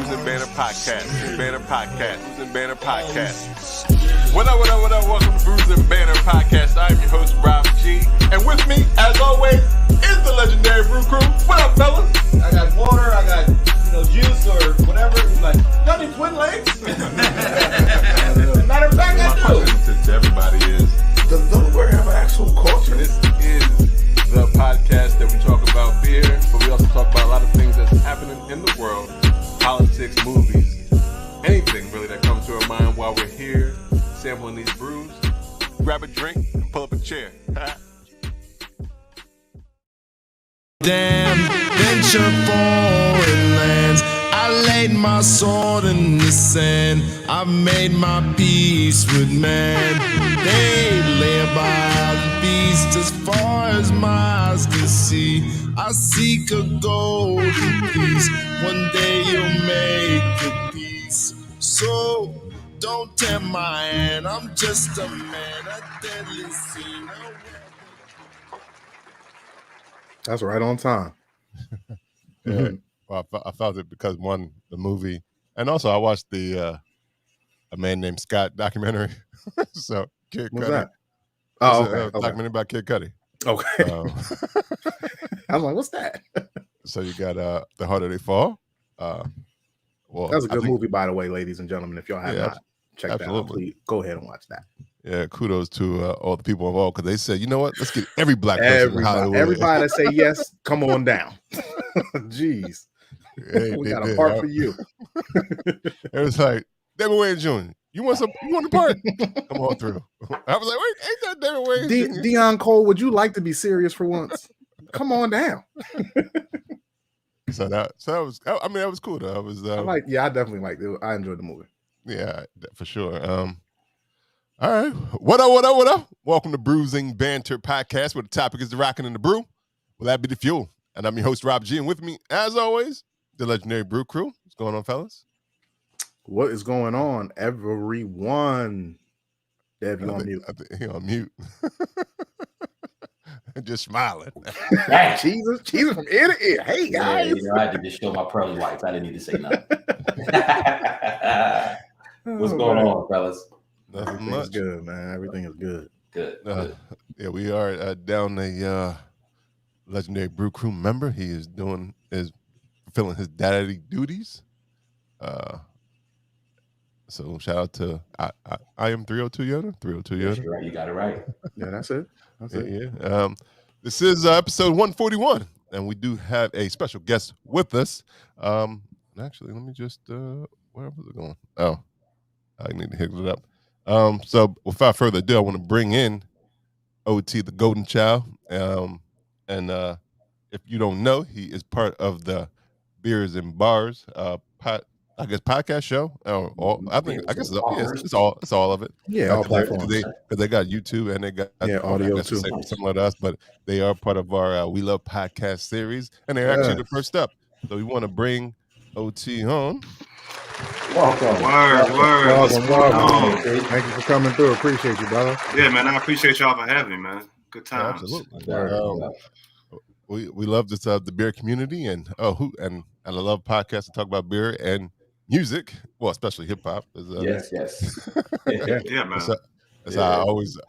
Brews and Banner Podcast. Brews and Banner Podcast. What up? Welcome to Brews and Banner Podcast. I'm your host, Rob G. And with me, as always, is the legendary Brew Crew. What up, fellas? I got water, I got juice or whatever. He's like, y'all need twin legs? Matter of fact, I do. My question to everybody is, does Delaware have an actual culture? This is the podcast that we talk about beer, but we also talk about a lot of things that's happening in the world, politics, movies, anything really that comes to our mind while we're here sampling these brews. Grab a drink and pull up a chair. Damn, venture foreign lands. I laid my sword in the sand. I made my peace with man. They lay by the beast as far as my eyes can see. I seek a golden peace. One day you'll make a peace. So don't tempt my hand. I'm just a man, a deadly sin. That's right on time. Yeah. Well, I felt it because one, the movie, and also I watched the A Man Named Scott documentary. So Kid What's Cudi. that? Oh, okay. Documentary about Kid Cudi. Okay. I was like, what's that? So you got The Harder They Fall. Well, That's a good movie, by the way, ladies and gentlemen. If y'all have not checked that out, please go ahead and watch that. Yeah, kudos to all the people involved because they said, you know what? Let's get every black person in Hollywood. Everybody that say yes, come on down. Jeez. We got a part for you. It was like, David Wayne Jr., you want a part? Come on through. I was like, wait, ain't that David Wayne Jr.? Dion Cole, would you like to be serious for once? Come on down. So that was, I mean, that was cool though. I definitely liked it. I enjoyed the movie. Yeah, for sure. All right. What up? Welcome to Bruising Banter Podcast, where the topic is the rockin' and the brew. Will that be the fuel? And I'm your host, Rob G. And with me, as always, the legendary Brew Crew. What's going on, fellas? What is going on, everyone? Dev, you on mute? I think he on mute. Just smiling. Jesus from ear to ear. Hey, guys. Yeah, I had to just show my pearly whites. I didn't need to say nothing. What's going on, fellas? Nothing much. Good, man. Everything is good. Good. Yeah, we are down a legendary Brew Crew member. He is fulfilling his daddy duties. So shout out to I am 302 Yoda. 302 Yoda. You're right. You got it right. Yeah, that's it. Yeah. This is episode 141, and we do have a special guest with us. Actually, let me just where was it going? Oh, I need to hit it up. So without further ado, I want to bring in OT, the Golden Child. And if you don't know, he is part of the Beerz Barz podcast show. I guess it's all of it. Yeah, all platforms. Because they got YouTube and they got audio too. Similar to us, but they are part of our We Love podcast series, and they're actually the first step. So we want to bring OT on. Welcome. Welcome. Thank you for coming through. Appreciate you, brother. Yeah, man. I appreciate y'all for having me, man. Good times. Absolutely. We love this the beer community, and I love podcasts to talk about beer and music. Well, especially hip hop. Yes. Yeah, man. I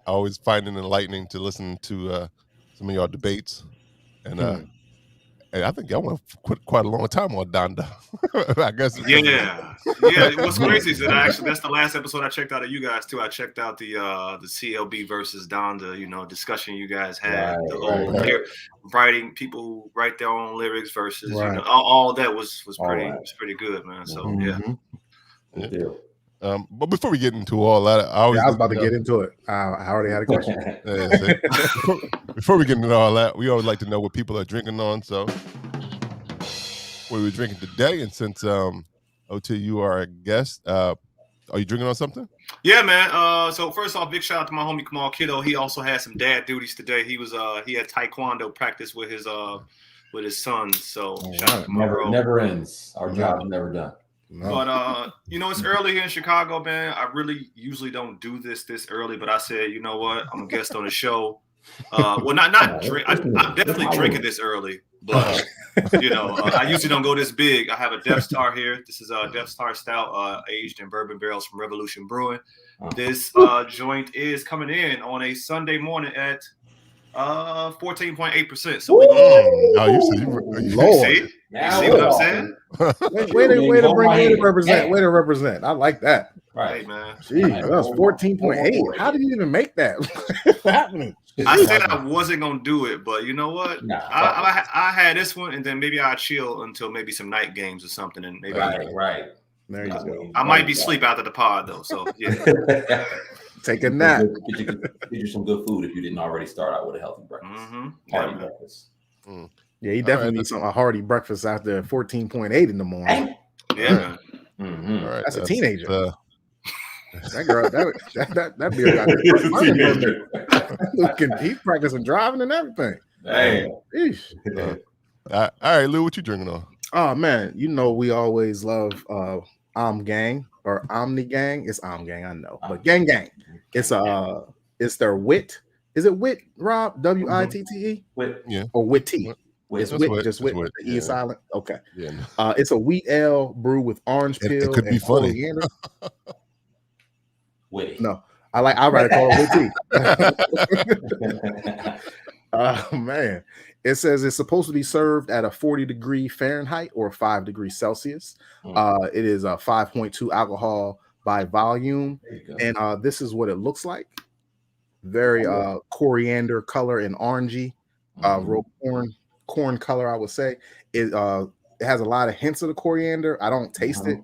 always find it enlightening to listen to some of y'all debates, and I think y'all went quite a long time on Donda. I guess. Yeah. What's crazy is that that's the last episode I checked out of you guys too. I checked out the CLB versus Donda, discussion you guys had. Writing people who write their own lyrics versus all that was pretty good, man. So yeah. But before we get into all that, I was about to get into it. I already had a question. Before we get into all that, we always like to know what people are drinking on. So, what are we drinking today? And since OT, you are a guest, are you drinking on something? Yeah, man. So first off, big shout out to my homie Kamal, Kiddo. He also had some dad duties today. He had taekwondo practice with his son. So shout out to my bro. Never ends. Our job's never done. No. But it's early here in Chicago, man. I really usually don't do this early, but I said, you know what? I'm a guest on the show. Well, not drink. I'm definitely drinking this early. but I usually don't go this big. I have a Death Star here. This is a Death Star Stout, aged in bourbon barrels from Revolution Brewing. This joint is coming in on a Sunday morning at 14.8%. So we're Oh, you see what I'm saying? Way to represent. I like that. Right, hey, man. Jeez, that was 14.8. How did you even make that? What's happening? I said I wasn't gonna do it, but you know what? I had this one, and then maybe I'll chill until maybe some night games or something, and maybe right. There you go. I might be asleep after the pod though, so yeah. Take a nap. Get you some good food if you didn't already start out with a healthy breakfast. Hearty breakfast. Yeah, he definitely needs a hearty breakfast after 14.8 in the morning. Yeah. Mm-hmm. All right, that's a teenager. That girl, that beer got he's practicing driving and everything. Hey. All right, Lou, what you drinking on? Oh man, we always love Gang or Omni Gang. It's Gang, I know, but Gang. It's their Wit. Is it Wit, Rob? WITTE? Wit, yeah, or Witty? It's Wit, just Wit. The E is silent. Okay. Yeah. It's a wheat ale brewed with orange peel. It could be funny. Witty. No, I'd rather call it Witty. Man. It says it's supposed to be served at a 40-degree Fahrenheit or 5 degrees Celsius. It is a 5.2 alcohol by volume. And this is what it looks like. Very coriander color and orangey. Real corn color, I would say. It has a lot of hints of the coriander. I don't taste it.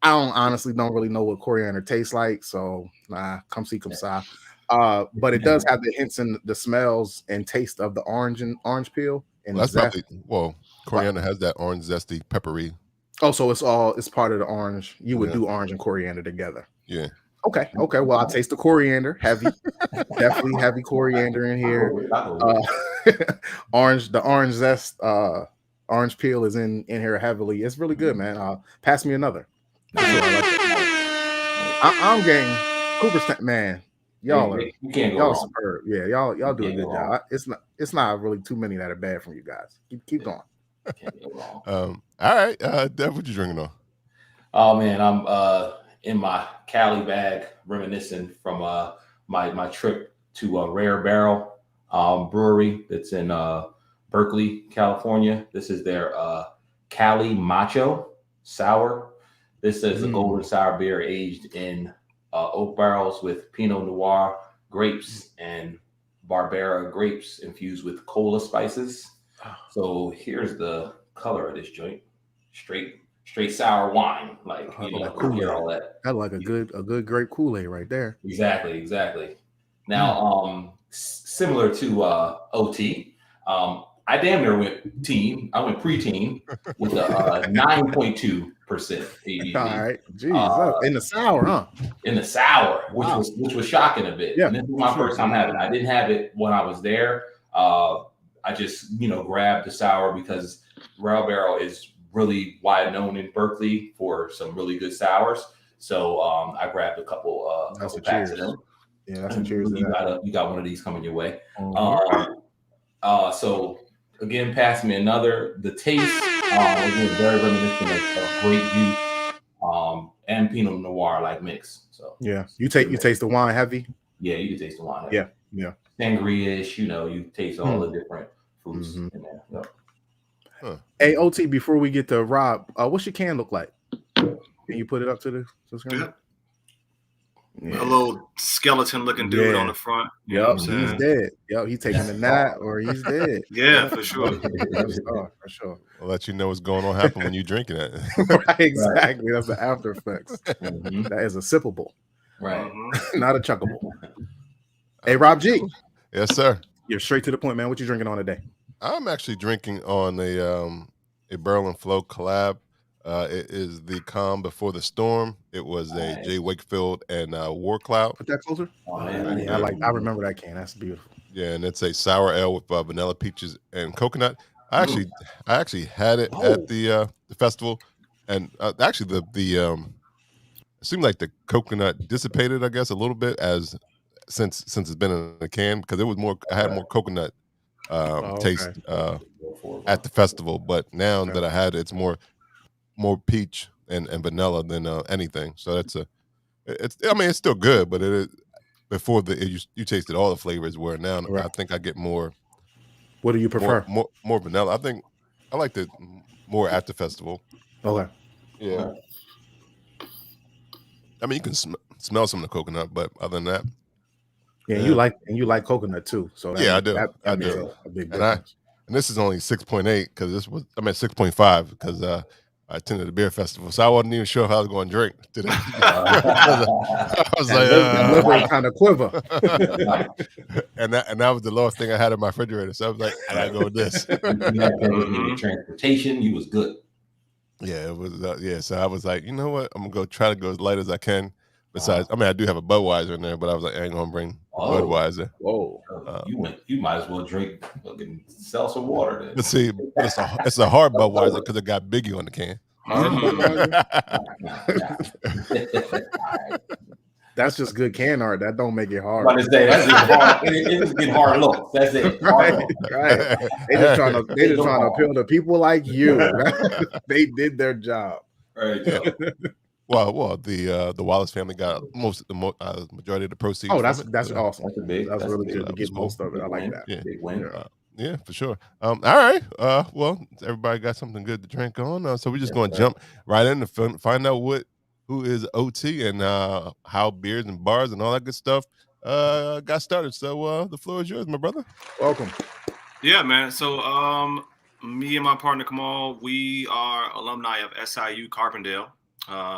I honestly don't really know what coriander tastes like. So come see, come saw. But it does have the hints and the smells and taste of the orange peel. And that's probably coriander has that orange zesty peppery. Oh, so it's part of the orange. You would do orange and coriander together. Yeah. Okay. Well, I taste the coriander, heavy, definitely heavy coriander in here. The orange zest, orange peel is in here heavily. It's really good, man. Pass me another. I'm getting Cooperstown, man. Y'all superb. Yeah, y'all do a good job. It's not really too many that are bad from you guys. Keep going. All right, Dev, what you drinking on? Oh man, I'm in my Cali bag, reminiscing from my trip to Rare Barrel Brewery that's in Berkeley, California. This is their Cali Macho sour. This is a golden sour beer aged in oak barrels with Pinot Noir grapes and Barbera grapes infused with cola spices. So here's the color of this joint: straight sour wine, like Kool-Aid. All that. That's like a good grape Kool-Aid right there. Exactly. Now, similar to OT, I damn near went teen. I went pre-teen with a 9.2% ABV. All right, jeez, in the sour, huh? In the sour, which was shocking a bit. Yeah, and this was my first time having it. I didn't have it when I was there. I just grabbed the sour because Rare Barrel is really wide known in Berkeley for some really good sours. So I grabbed a couple packs of them. Yeah, that's a cheers. You got one of these coming your way. So again, pass me another. The taste was very reminiscent of grape juice and Pinot Noir like mix. So yeah, you taste the wine heavy. Yeah, you can taste the wine heavy. Yeah. Sangria-ish, you taste all the different fruits in there. Yep. Hey, OT, before we get to Rob, what's your can look like? Can you put it up to the screen? Yeah. A little skeleton-looking dude on the front. Yep, he's dead. Yep, he's taking a nap or he's dead. Yeah, for sure. For sure. I'll let you know what's going on happen when you're drinking it. Right, exactly. That's the after effects. That is a sippable. Right. Not a chuckable. Hey, Rob G. Yes, sir. You're straight to the point, man. What you drinking on today? I'm actually drinking on a Barrel and Flow collab. It is the Calm Before the Storm. It was a Jay Wakefield and War Cloud. Put that closer. Oh, man. I remember that can. That's beautiful. Yeah, and it's a sour ale with vanilla peaches and coconut. I actually had it at the festival, and actually the it seemed like the coconut dissipated, I guess, a little bit since it's been in a can, because it was more. I had more coconut taste at the festival. But now that I had it, it's more peach and vanilla than anything. So it's still good, but it is before you tasted all the flavors. Where now I think I get more. What do you prefer? More vanilla. I think I like it more at the festival. Okay. Yeah. I mean, you can smell some of the coconut, but other than that, yeah. You like coconut too. So I do. That makes a big difference. And this is only 6.8 because this was 6.5 because I attended the beer festival, so I wasn't even sure if I was going to drink today. I was like, liver kind of quiver. and that was the lowest thing I had in my refrigerator. So I was like, I gotta go with this. Transportation, you was good. Yeah, it was. So I was like, you know what? I'm gonna try to go as light as I can. Besides, I do have a Budweiser in there, but I was like, I ain't gonna bring Budweiser. Whoa! You might as well drink fucking seltzer water then. Let's see, it's a hard Budweiser because it got Biggie on the can. That's just good can art. That don't make it hard. That's just hard. It just get hard looks. That's it. Right. They just trying to appeal to people like you. They did their job. Right. Yeah. Well, the Wallace family got majority of the proceeds. Oh, that's awesome. That's really good to get cool. most of it. I like that. Yeah. Big win. Yeah, for sure. All right. Well, everybody got something good to drink on. So we're just going to jump right in to find out who is OT and how Beerz and Barz and all that good stuff got started. So the floor is yours, my brother. Welcome. Yeah, man. So me and my partner Kamal, we are alumni of SIU Carbondale.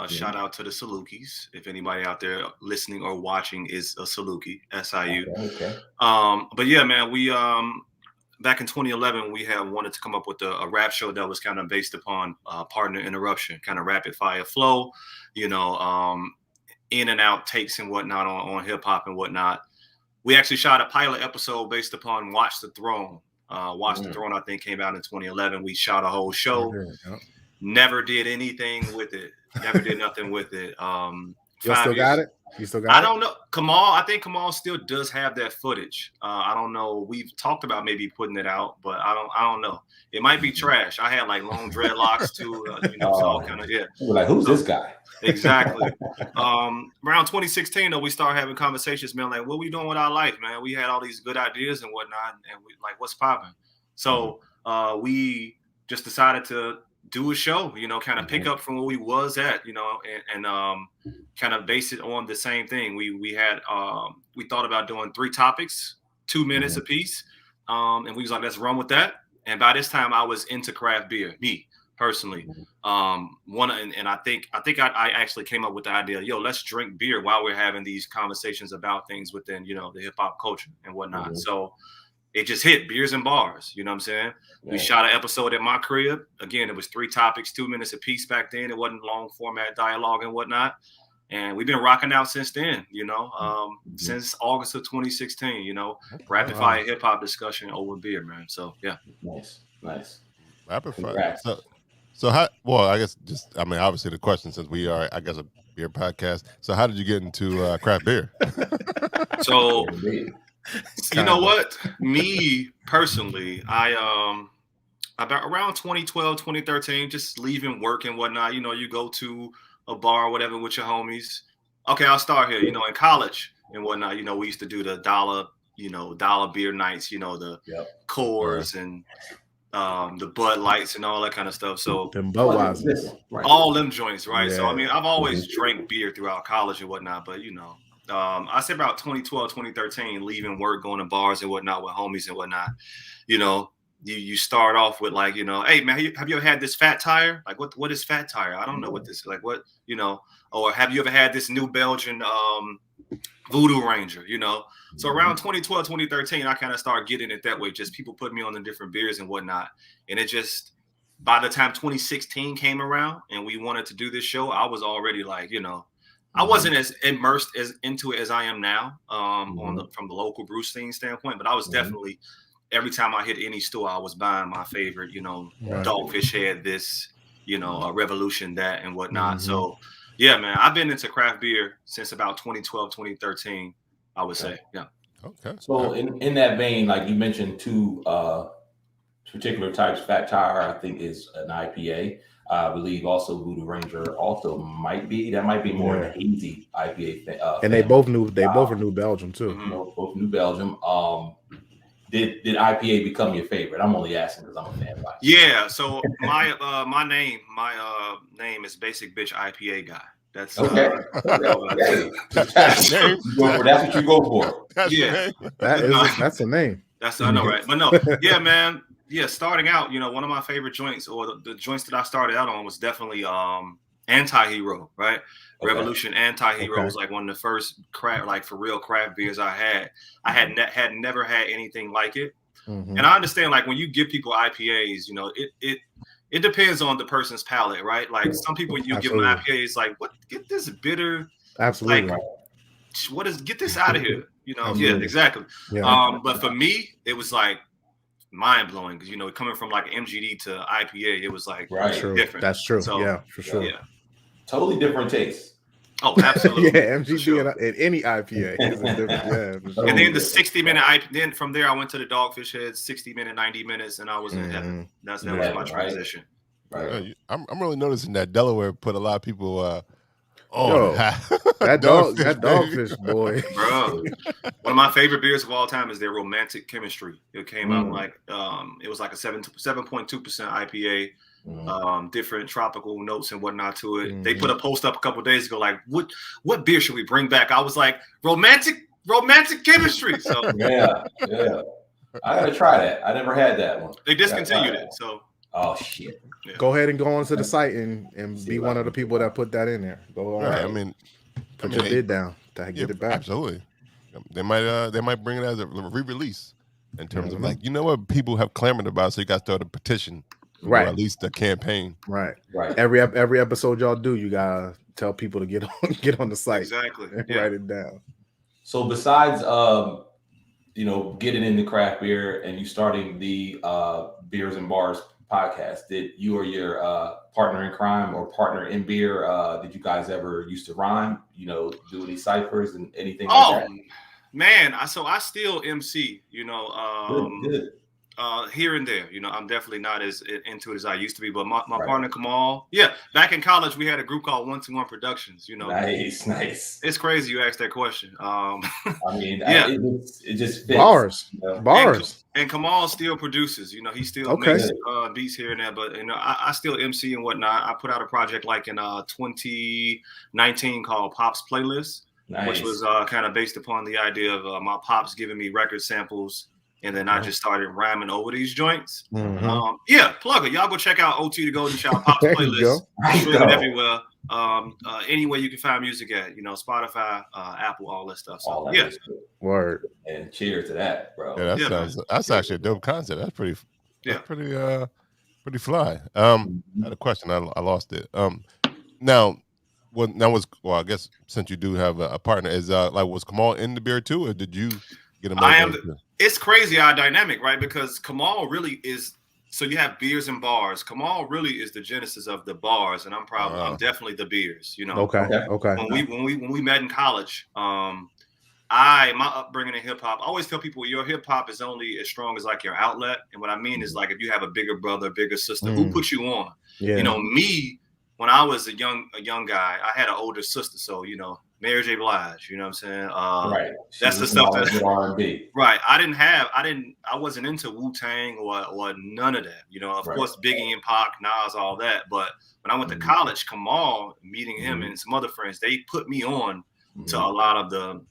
Shout out to the Salukis. If anybody out there listening or watching is a Saluki, SIU. Okay. But yeah, man, we back in 2011, we had wanted to come up with a rap show that was kind of based upon partner interruption, kind of rapid fire flow, in and out takes and whatnot on hip hop and whatnot. We actually shot a pilot episode based upon Watch the Throne. The Throne, I think, came out in 2011. We shot a whole show. Never did anything with it. Never did nothing with it. You still got it? I don't know. Kamal, I think Kamal still does have that footage. I don't know. We've talked about maybe putting it out, but I don't know. It might be trash. I had like long dreadlocks too, so all kind of Like, who's this guy? Exactly. Around 2016, though, we started having conversations, man. Like, what we doing with our life, man? We had all these good ideas and whatnot, and we like, what's popping? So we just decided to do a show, kind of pick up from where we was at, and kind of base it on the same thing. We had we thought about doing 3 topics, 2 minutes apiece, and we was like, let's run with that. And by this time, I was into craft beer, me personally. And I think I actually came up with the idea, let's drink beer while we're having these conversations about things within the hip hop culture and whatnot. So it just hit Beerz and Barz. You know what I'm saying? Yeah. We shot an episode at my crib. Again, it was 3 topics, 2 minutes a piece back then. It wasn't long format dialogue and whatnot. And we've been rocking out since then, since August of 2016, rapid fire hip hop discussion over beer, man. So, yeah. Nice. Rapid fire. So how, well, I guess obviously the question, since we are, I guess, a beer podcast. So how did you get into craft beer? So, you know what? Me personally, I about around 2012, 2013, just leaving work and whatnot, you go to a bar or whatever with your homies. Okay, I'll start here. In college and whatnot, we used to do the dollar beer nights, the Coors and the Bud Lights and all that kind of stuff. So all them joints, right? Yeah. So I've always drank beer throughout college and whatnot, but I say about 2012, 2013, leaving work, going to bars and whatnot with homies and whatnot. You start off with like, hey man, have you ever had this fat tire? Like what is fat tire? I don't know what this is. Like what, or have you ever had this New Belgian Voodoo Ranger, So around 2012, 2013, I kind of started getting it that way. Just people put me on the different beers and whatnot. And it just, by the time 2016 came around and we wanted to do this show, I was already like, I wasn't as immersed into it as I am now from the local brew scene standpoint, but I was definitely, every time I hit any store, I was buying my favorite, Dogfish Head, this, Revolution, that and whatnot. So yeah, man, I've been into craft beer since about 2012, 2013, I would say. Yeah. Okay. So in that vein, like you mentioned, two particular types, Fat Tire, I think is an IPA. I believe also Voodoo Ranger also might be. That might be more Yeah. an hazy IPA. And they both are New Belgium too. Both New Belgium. Did IPA become your favorite? I'm only asking because I'm a fan. Yeah. So my name is Basic Bitch IPA Guy. That's okay. That's what you go for. That's a name. That's I know, right? But no, yeah, man. Yeah, starting out, one of my favorite joints, or the joints that I started out on, was definitely Anti-Hero, right? Okay. Revolution Anti-Hero was like one of the first for real craft beers I had. I had never had anything like it. And I understand, like, when you give people IPAs, it depends on the person's palate, right? Like, some people you give them IPAs, like, what? Get this bitter. Absolutely. Like, get this out of here. Yeah, exactly. Yeah. But for me, it was like mind blowing because coming from like MGD to IPA, it was like different. That's true. So, yeah, for sure. Yeah, totally different taste. Oh, absolutely. Yeah, MGD and any IPA is a different. Yeah, sure. And then the 60-minute IPA. Then from there, I went to the Dogfish Heads, 60-minute, 90 minutes, and I was in heaven. That was my transition. Right. I'm really noticing that Delaware put a lot of people. That Dogfish boy, bro. One of my favorite beers of all time is their Romantic Chemistry. It came out like it was like a 7.2% IPA, different tropical notes and whatnot to it. They put a post up a couple of days ago, like, what beer should we bring back? I was like, Romantic Chemistry. So yeah, I gotta try that. I never had that one. They discontinued it, so. Oh shit! Yeah. Go ahead and go onto the site and be one of the people that put that in there. Go on. Right. I mean, put your bid down to get it back. Absolutely. They might bring it as a re-release in terms of like, what people have clamored about, so you got to start a petition, or at least a campaign. Right. Every episode y'all do, you gotta tell people to get on the site. Exactly. And write it down. So besides getting into craft beer and you starting the Beerz Barz podcast, did you or your partner in crime or partner in beer, did you guys ever used to rhyme, do any ciphers and anything like that? Man, I still MC, good. Here and there, I'm definitely not as into it as I used to be, but my partner Kamal, back in college we had a group called 121 Productions, Nice. It's crazy you asked that question. I mean, it just fits. Bars. And Kamal still produces, he still makes beats here and there, but I still MC and whatnot. I put out a project like in 2019 called Pop's Playlist, which was kind of based upon the idea of my pops giving me record samples. And then I just started rhyming over these joints. Plug it. Y'all go check out OT the Golden Child Pop's Playlist. Streaming everywhere. Anywhere you can find music at, Spotify, Apple, all that stuff. So, Word. And cheers to that, bro. Yeah, that's actually a dope concept. That's pretty fly. I had a question. I lost it. I guess since you do have a partner, is was Kamal in the beer too, or did you get him? It's crazy our dynamic, right? Because Kamal really is. So you have Beerz Barz. Kamal really is the genesis of the bars, and I'm definitely the beers. Okay. When we met in college, my upbringing in hip hop. I always tell people your hip hop is only as strong as like your outlet, and what I mean is like if you have a bigger brother, bigger sister, who put you on? Yeah. Me when I was a young guy, I had an older sister, so Mary J. Blige, you know what I'm saying? Right. That's the stuff that R&B. Right. I wasn't into Wu-Tang or none of that. Of course, Biggie and Pac, Nas, all that. But when I went to college, Kamal, meeting him and some other friends, they put me on to a lot of the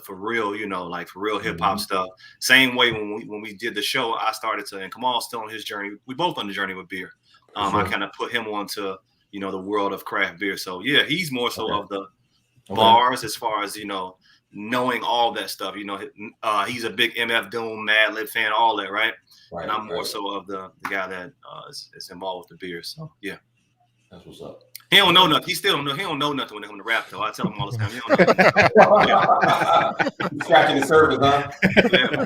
for real, like for real hip hop stuff. Same way when we did the show, I started to, and Kamal's still on his journey. We both on the journey with beer. I kind of put him onto, the world of craft beer. So yeah, he's more so of the bars as far as knowing all that stuff. He's a big MF Doom, Mad Lib fan, all that, right? And I'm more so of the guy that is involved with the beer. So yeah, that's what's up. He don't know nothing. He still don't know. He don't know nothing when they come to rap though. I tell him all the time. He don't know. He's scratching the surface, huh?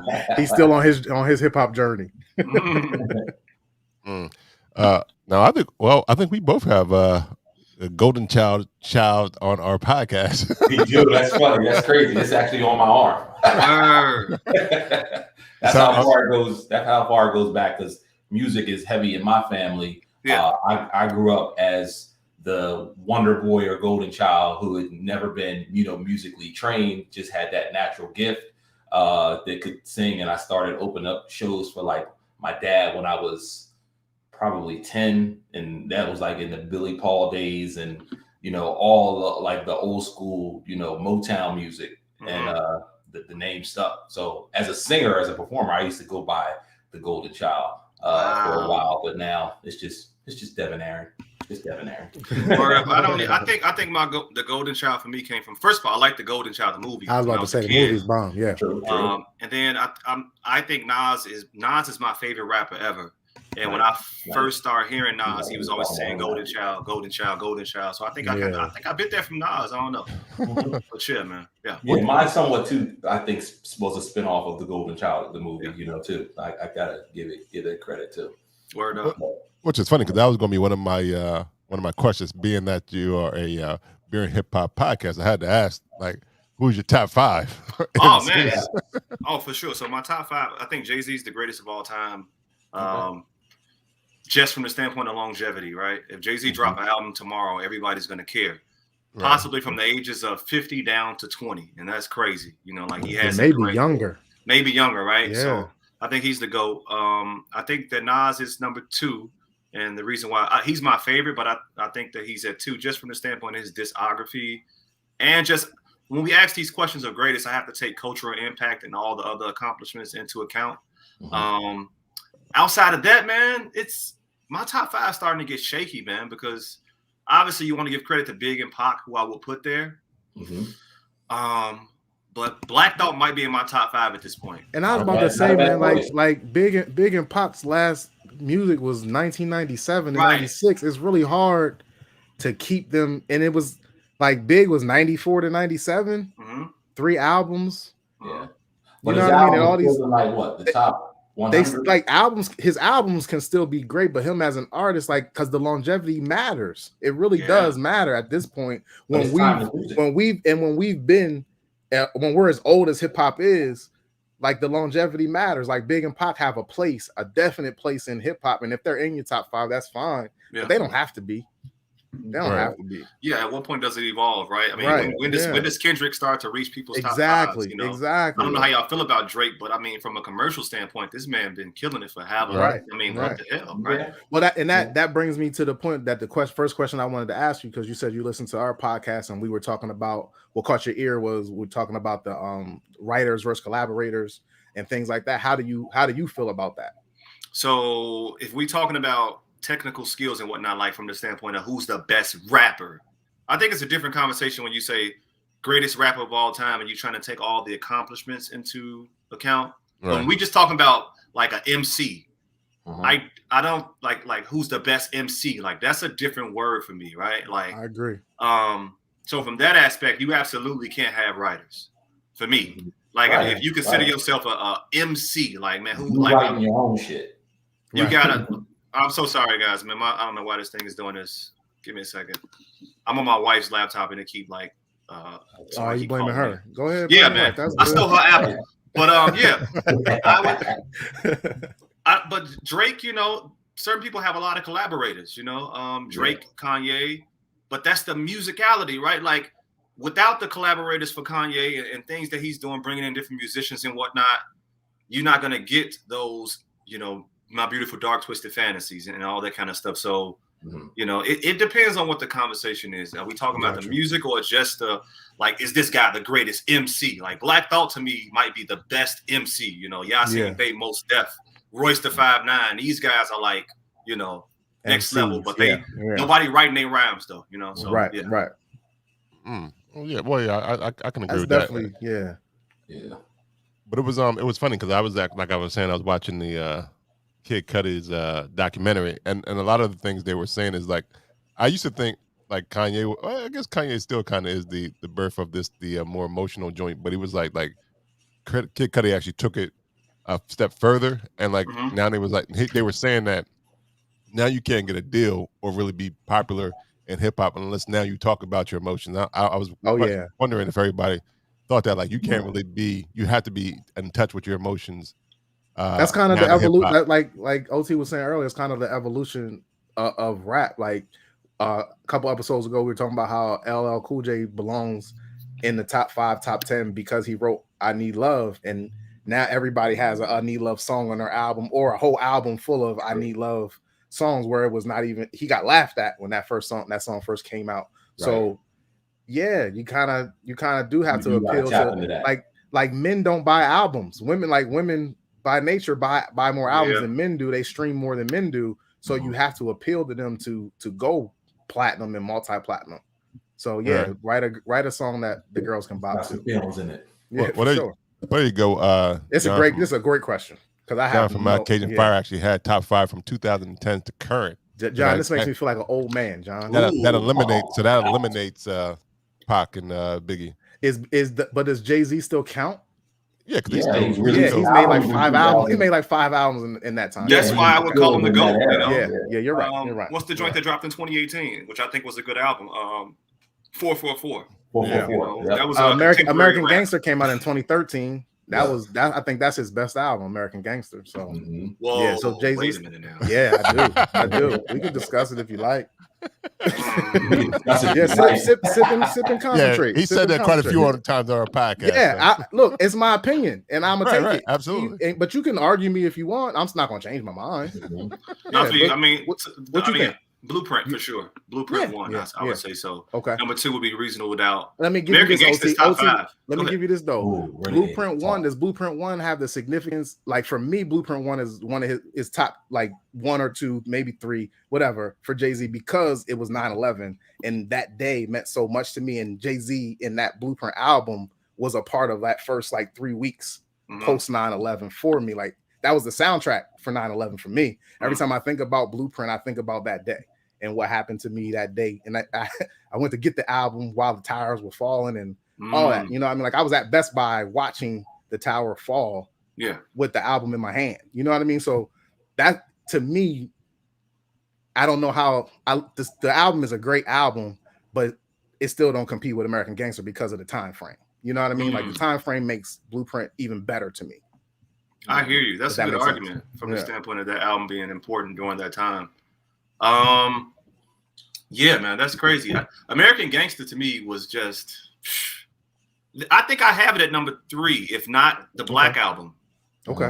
Yeah. He's still on his hip hop journey. Now I think we both have a golden child on our podcast. Dude, that's funny. That's crazy. It's actually on my arm. Word. That's how far it goes. That's how far it goes back, because music is heavy in my family. Yeah. I grew up as the wonder boy or golden child who had never been, musically trained, just had that natural gift that could sing. And I started opening up shows for like my dad when I was probably 10, and that was like in the Billy Paul days, and all like the old school, Motown music, and the name stuck. So as a singer, as a performer, I used to go by the Golden Child for a while, but now it's just Devin Aaron. It's Devin Aaron. I think the Golden Child for me came from, first of all, I like the Golden Child, the movie. I was about to say the movie's bomb, yeah. True. And then I think Nas is my favorite rapper ever. And when I first started hearing Nas, he was always saying Golden Child, Golden Child, Golden Child. So I think I bit that from Nas. I don't know. But yeah, man. Yeah. Yeah, mine's somewhat too, I think, was a spin-off of the Golden Child, the movie, too. I gotta give it credit too. Word up. Which is funny, because that was going to be one of my questions, being that you are a beer and hip hop podcast. I had to ask, like, who's your top 5? Oh man, oh for sure. So my top 5, I think Jay-Z's the greatest of all time. Just from the standpoint of longevity, right? If Jay-Z drop an album tomorrow, everybody's going to care. Right. Possibly from the ages of 50 down to 20, and that's crazy. Like he has maybe younger, right? Yeah. So I think he's the GOAT. I think that Nas is number 2. And the reason why he's my favorite, but I think that he's at 2 just from the standpoint of his discography. And just when we ask these questions of greatest, I have to take cultural impact and all the other accomplishments into account. Outside of that, man, it's my top 5 starting to get shaky, man, because obviously you want to give credit to Big and Pac, who I will put there. But Black Thought might be in my top 5 at this point. And I was about to say, man, like Big and Pac's last music was 1997 and 96. It's really hard to keep them, and it was like Big was 94 to 97, 3 albums. Yeah, you know what I mean? And all these like what the top 100? They like albums. His albums can still be great, but him as an artist, like, because the longevity matters. It really does matter at this point when we're as old as hip hop is. Like, the longevity matters. Like, Big and Pac have a definite place in hip hop, and if they're in your top 5, that's fine. Yeah. But they don't have to be. They don't have to be. Yeah, at what point does it evolve, right? I mean, when does Kendrick start to reach people's top 5s? Exactly. I don't know how y'all feel about Drake, but I mean, from a commercial standpoint, this man been killing it for how long? Right. I mean, what the hell, right? Yeah. Well, that brings me to the point that the first question I wanted to ask you, because you said you listened to our podcast and we were talking about what caught your ear was we're talking about the writers versus collaborators and things like that. How do you feel about that? So if we talking about technical skills and whatnot, like from the standpoint of who's the best rapper, I think it's a different conversation when you say greatest rapper of all time and you're trying to take all the accomplishments into account. Right. When we just talking about like an MC, I don't like who's the best MC. Like, that's a different word for me, right? Like, I agree. So from that aspect, you absolutely can't have writers for me. Like, if you consider yourself a MC, like, man, who like writing your own shit, you gotta. I'm so sorry, guys. Man, I don't know why this thing is doing this. Give me a second. I'm on my wife's laptop and it keep like. You blaming her? Me. Go ahead. Yeah, man. I stole her apple, but yeah. But Drake, certain people have a lot of collaborators. Drake, Kanye, but that's the musicality, right? Like, without the collaborators for Kanye and things that he's doing, bringing in different musicians and whatnot, you're not gonna get those, My Beautiful Dark Twisted Fantasies and all that kind of stuff. So, it depends on what the conversation is. Are we talking about the music or just is this guy the greatest MC? Like, Black Thought to me might be the best MC. Yasin Bey, Mos Def, Royce the 5'9". These guys are like, next MCs, level, but nobody writing their rhymes though. So right. Well, yeah, I can agree with definitely, that. Yeah. But it was funny because I was like I was saying, I was watching the Kid Cudi's documentary, and a lot of the things they were saying is like, I used to think like Kanye. Well, I guess Kanye still kind of is the birth of the more emotional joint, but he was like Kid Cudi actually took it a step further, and now they were saying that now you can't get a deal or really be popular in hip hop unless now you talk about your emotions. I was wondering if everybody thought that like you can't really be, you have to be in touch with your emotions. That's kind of the evolution. Like OT was saying earlier, it's kind of the evolution of rap. Like a couple episodes ago, we were talking about how LL Cool J belongs in the top 5, top 10 because he wrote "I Need Love," and now everybody has a "I Need Love" song on their album or a whole album full of "I Need Love" songs where it was not even, he got laughed at when that song first came out. Right. So yeah, you kind of do have to appeal to like men don't buy albums. Women by nature buy more albums than men do. They stream more than men do. So you have to appeal to them to go platinum and multi-platinum. So yeah, write a song that the girls can bop to. Feelings in it. Yeah, there you go. This is a great question. Because I have from Cajun Fire actually had top 5 from 2010 to current. John, this makes me feel like an old man, John. That eliminates Pac and Biggie. But does Jay-Z still count? Yeah, because he's made like 5 albums. He made like 5 albums in that time. That's why I would call him the GOAT. You know? Yeah, you're right. You're right. What's the joint that dropped in 2018, which I think was a good album? 444. That was American Gangster came out in 2013. I think that's his best album, American Gangster. So so Jay-Z. Wait a minute now. Yeah, I do. We can discuss it if you like. Sip and concentrate. Yeah, he said that quite a few other times on our podcast. Yeah, look, it's my opinion, and I'm gonna take it. Absolutely. But you can argue me if you want. I'm not gonna change my mind. What you think? Blueprint for sure. Blueprint 1, I would say so. Okay. Number 2 would be Reasonable Doubt. Let me give you this, top 5. Let me give you this though. Blueprint 1, does Blueprint 1 have the significance? Like for me, Blueprint 1 is one of his top, like 1 or 2, maybe 3, whatever, for Jay-Z, because it was 9/11 and that day meant so much to me. And Jay-Z in that Blueprint album was a part of that first like 3 weeks post 9/11 for me. Like that was the soundtrack for 9/11 for me. Every time I think about Blueprint, I think about that day and what happened to me that day. And I went to get the album while the towers were falling and all that. You know what I mean? Like I was at Best Buy watching the tower fall with the album in my hand. You know what I mean? So that, to me, I don't know how the album is a great album, but it still don't compete with American Gangster because of the time frame. You know what I mean? Like the time frame makes Blueprint even better to me. I hear you. That's a good argument from the standpoint of that album being important during that time. Yeah, man, that's crazy. American Gangster to me was just, I think I have it at number 3, if not the Black Album. Okay.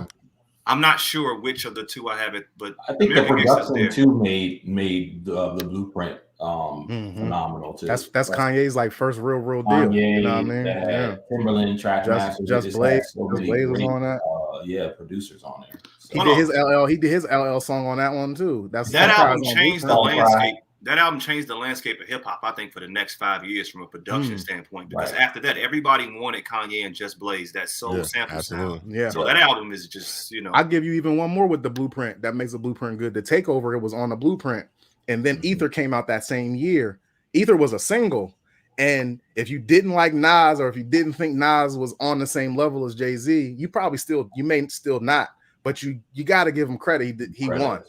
I'm not sure which of the 2 I have it, but I think American the production too made the Blueprint phenomenal too. That's Kanye's like first real deal. You know what I mean? Yeah. Timberland, Trackmaster, Just Blaze was on that. Producers on there. So. He did his LL song on that one too. That album changed the landscape. That album changed the landscape of hip hop, I think, for the next 5 years from a production standpoint. Because after that, everybody wanted Kanye and Just Blaze, that soul sample sound. Yeah. So that album is just, I'll give you even one more with the Blueprint that makes the Blueprint good. The Takeover, it was on the Blueprint. And then Ether came out that same year. Ether was a single. And if you didn't like Nas, or if you didn't think Nas was on the same level as Jay-Z, you may still not. But you got to give him credit. He won.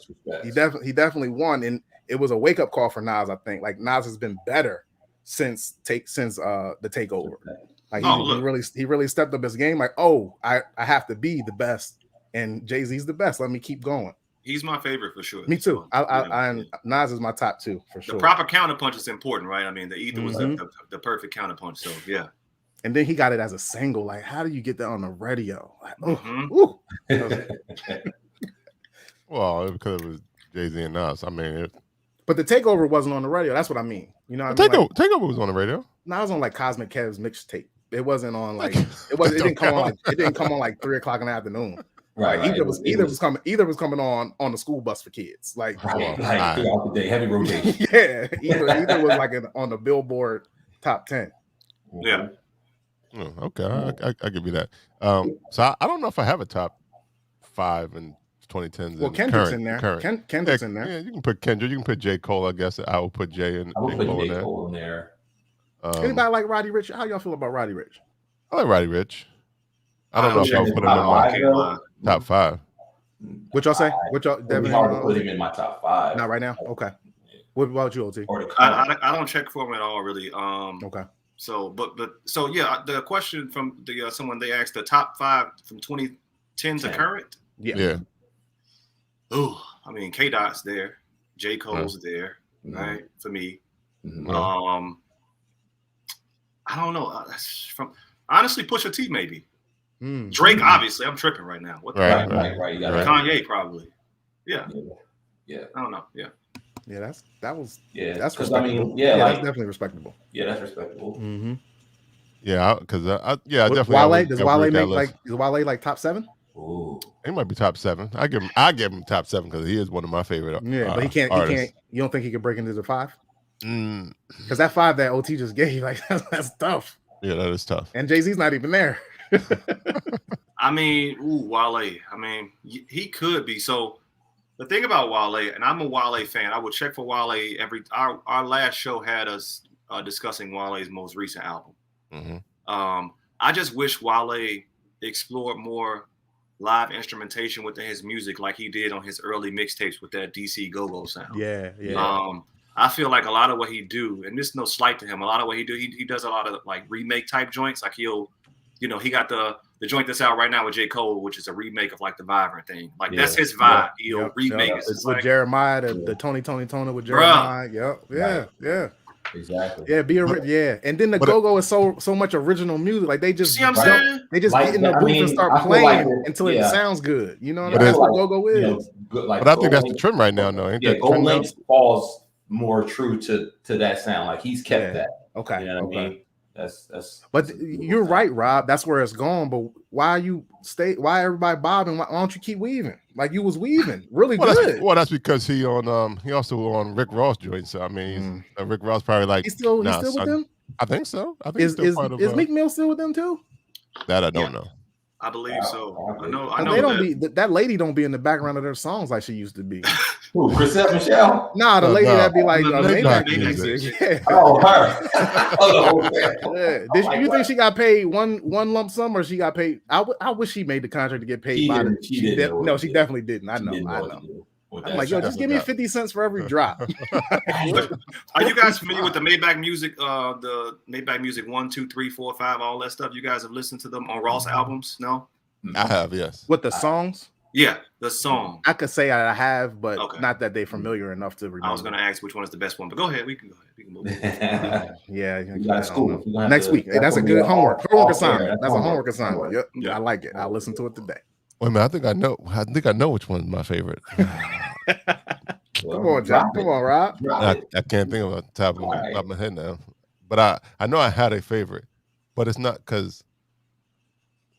He definitely won. And it was a wake-up call for Nas, I think. Like Nas has been better since the Takeover. Like he really stepped up his game. Like, I have to be the best, and Jay-Z's the best. Let me keep going. He's my favorite for sure. Me too. Nas is my top 2 for sure. The proper counterpunch is important, right? I mean, the Ether was the perfect counterpunch. So yeah. And then he got it as a single. Like, how do you get that on the radio? Like, well, because it was Jay-Z and Nas. I mean, but the Takeover wasn't on the radio. That's what I mean. You know what I mean? Takeover was on the radio. No, it was on like Cosmic Kev's mixtape. It wasn't on like it didn't come on like 3 o'clock in the afternoon. Right. Like, either was coming on the school bus for kids. Like throughout the day, heavy rotation. Yeah. Either was like on the Billboard top 10. Yeah. Oh, okay. I give you that. So I don't know if I have a top 5 and 2010s. Well, Kendrick's in there. Kendrick's in there. Yeah, you can put Kendrick. You can put J. Cole. I guess I will put Jay in. I will put J. Cole in there. Anybody like Roddy Ricch? How y'all feel about Roddy Ricch? I like Roddy Ricch. I don't know if I would put him in my top 5. What y'all say? What y'all? Devin, hard to put him in my top 5. Not right now. Okay. What about you, OT? Or the I don't check for them at all, really. Okay. So, so yeah, the question from the someone they asked the top 5 from 2010 to current. Yeah. Oh, I mean, K Dot's there, J Cole's there, right? For me, I don't know. From honestly, Pusha T maybe. Drake, obviously, I'm tripping right now. What? Right. You got Kanye probably. Yeah. I don't know. Yeah. Yeah, that's because respectable. I mean, that's definitely respectable. Yeah, that's respectable. Mm-hmm. Yeah, because I definitely. Wale, does Wale make is Wale like top 7? Ooh. He might be top 7. I give him top 7 because he is one of my favorite. Yeah, but he can't. You don't think he could break into the 5? Because that 5 that OT just gave, like that's tough. Yeah, that is tough. And Jay-Z's not even there. I mean, Wale. I mean, he could be. So the thing about Wale, and I'm a Wale fan, I would check for Wale our last show had us discussing Wale's most recent album. I just wish Wale explored more live instrumentation within his music like he did on his early mixtapes with that DC go-go sound. Yeah. I feel like a lot of what he do, and this is no slight to him, a lot of what he do, he does a lot of like remake type joints. Like he'll, he got the joint that's out right now with J. Cole, which is a remake of like the Vibrant thing. Like that's his vibe. He'll remake it. It's with Jeremiah, the Tony with Jeremiah. Yeah. Exactly. Yeah, and then the go-go is so much original music. Like they just see what I'm saying? They just get in the booth and start playing until it sounds good. You know what I mean? That's what go-go is. But I think that's the trend right now, though. GoldN falls more true to that sound. Like he's kept that. Okay. You know what I mean? That's but you're right, Rob. That's where it's gone. But why everybody bobbing? Why don't you keep weaving? Like you was weaving really good. That's because he also on Rick Ross joint. So I mean, Rick Ross probably like he's still with them. I think so. I think is Meek Mill still with them too? That I don't know. I believe so. I know. They don't that lady don't be in the background of their songs like she used to be. Who, Chrisette Michelle? Nah, the lady that be like Maybach music. Yeah. Oh, her. Yeah. You think she got paid one lump sum, or she got paid? I wish she made the contract to get paid. She definitely didn't. I know. I'm like, yo, just give me 50 cents for every drop. Are you guys familiar with the Maybach music? The Maybach music 1, 2, 3, 4, 5, all that stuff. You guys have listened to them on Ross albums? No, I have. Yes. With the songs? Yeah, the song. I could say I have, but not that they're familiar enough to remember. I was going to ask which one is the best one, but go ahead. We can move. Next week. Hey, that's a good homework assignment. That's a homework assignment. Yep. Yeah. I like it. I'll listen to it today. Wait a minute, I think I know which one's my favorite. Come on, John. Come on, Rob. I can't think of the top of my head now. But I know I had a favorite, but it's not because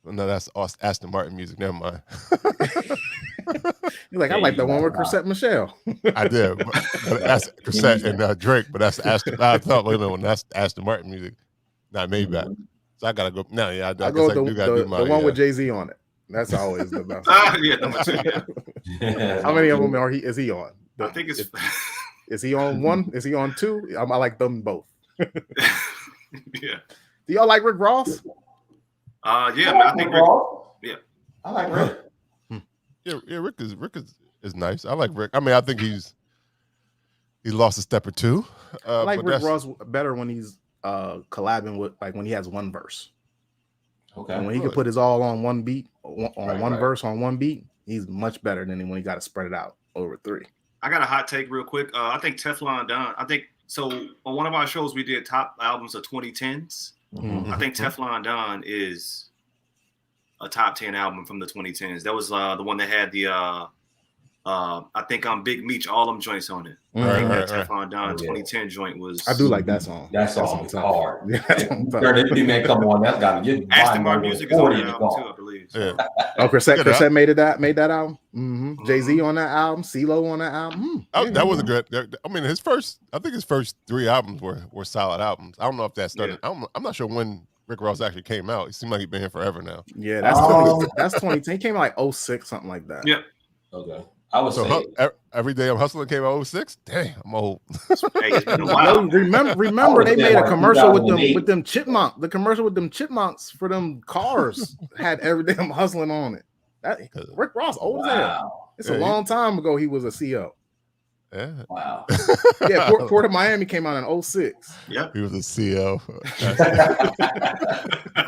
that's Aston Martin music. Never mind. You're like, I like the one with Chrisette Michelle. I did, but that's Chrisette and Drake. But that's Aston. I thought, wait a minute, when that's Aston Martin music, not Maybach. So I gotta go. No, yeah, I go with the one with Jay-Z on it. That's always the best. Number 2. How many of them is he on? I think it's. Is he on 1? Is he on 2? I like them both. Yeah. Do y'all like Rick Ross? Yeah, man, I think Rick. Yeah, I like Rick. Yeah, Rick is nice. I like Rick. I mean, I think he lost a step or two. I like Rick Ross better when he's collabing with, like, when he has one verse. Okay. And when he can put his all on one beat, one verse on one beat, he's much better than when he got to spread it out over 3. I got a hot take real quick. I think Teflon Don. I think so. On one of our shows, we did top albums of 2010s. I think Teflon Don is a top 10 album from the 2010s. That was the one that had the I think I'm Big Meech, all them joints on it. I think that Teflon Don 2010 joint was. I do like that song. That song is hard. Man, come on, that's got to get. Aston Martin music is on the album too, I believe. So. Yeah. Oh, Chrisette made that album. Mm-hmm. Jay-Z on that album. CeeLo on that album. That was a good. I mean, his first 3 albums were solid albums. I don't know if that started. Yeah. I'm not sure when Rick Ross actually came out. It seemed like he's been here forever now. Yeah, that's 2010. He came out like 06, something like that. Yeah. Okay. I would say Every Day I'm Hustling came out 06. Damn, I'm old. Hey, it's been a while. Remember they made a commercial with them chipmunk. The commercial with them chipmunks for them cars had Every Day I'm Hustling on it. Rick Ross old as hell. It's a long time ago he was a CO. Yeah. Wow. Yeah, Port of Miami came out in 06. Yep. He was a CO.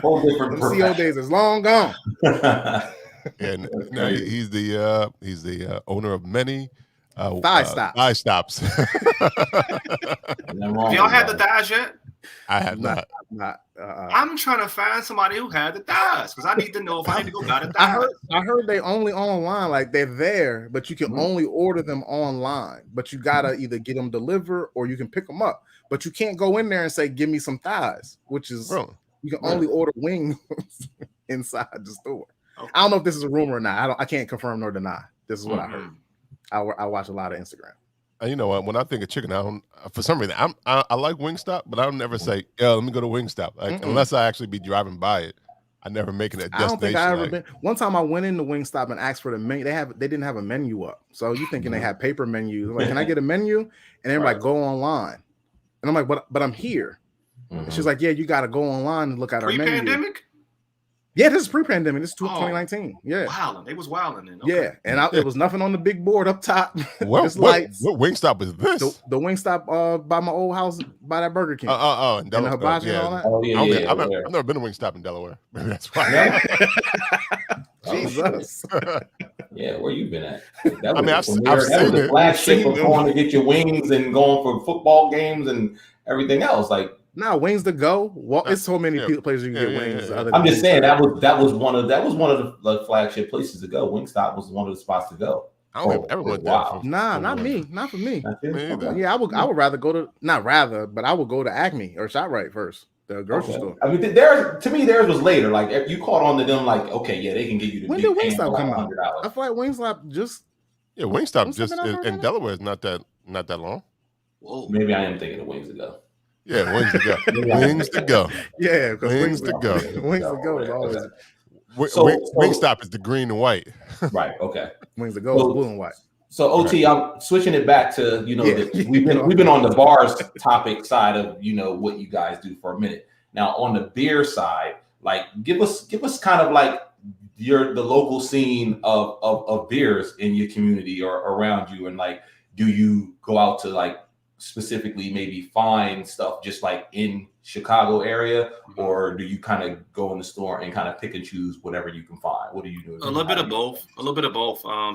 Whole different Them CO days is long gone. And now he's the owner of many Thigh stops. thigh stops. Y'all had the thighs yet? I have not. I'm trying to find somebody who had the thighs because I need to know if I need to go buy the thighs. I heard they only online, like they're there, but you can only order them online. But you gotta either get them delivered or you can pick them up. But you can't go in there and say, "Give me some thighs," which is you can only order wings inside the store. Okay. I don't know if this is a rumor or not. I can't confirm nor deny. This is what I heard. I watch a lot of Instagram. You know what? When I think of chicken, I don't. For some reason, I like Wingstop, but I don't never say, "Yo, let me go to Wingstop." Like, unless I actually be driving by it, I never make it a destination. I don't think I ever been. One time I went into Wingstop and asked for the menu. They didn't have a menu up, so you thinking they had paper menus? I'm like, can I get a menu? And they're like, go online. And I'm like, but I'm here. And she's like, yeah, you got to go online and look at our menu. Pre-pandemic? Yeah, this is pre-pandemic. This is 2019. Yeah, wilding. They was wilding then. Okay. Yeah, and it was nothing on the big board up top. What Wingstop is this? The Wingstop by my old house by that Burger King. In Delaware, and the hibachi and all that. Oh yeah, I've never been to Wingstop in Delaware. Maybe that's why. Jesus. Yeah, where you been at? I've seen the flagship of going to get your wings and going for football games and everything else. Like, nah, wings to go. Well, it's so many places you can get wings. I'm just saying that was one of the flagship places to go. Wingstop was one of the spots to go. I don't ever went there. Nah, not me. Not for me. Yeah, I would rather go to but I would go to Acme or ShopRite first, the grocery store. I mean, theirs was later. Like, if you caught on to them, like, okay, yeah, they can give you the. When did Wingstop come out? I feel like Wingstop just. Yeah, Wingstop just in Delaware is not that long. Whoa, maybe I am thinking of Wings to Go. Yeah, wings to go. Wings to go. Yeah, wings to go. Wings to go is always. Wingstop is the green and white. Right. Okay. Wings to go is blue and white. So OT, I'm switching it back to we've been on the bars topic side of what you guys do for a minute. Now on the beer side, like give us kind of like the local scene of beers in your community or around you, and like do you go out to like specifically maybe find stuff just like in Chicago area, or do you kind of go in the store and kind of pick and choose whatever you can find? What do you do? A little bit of both.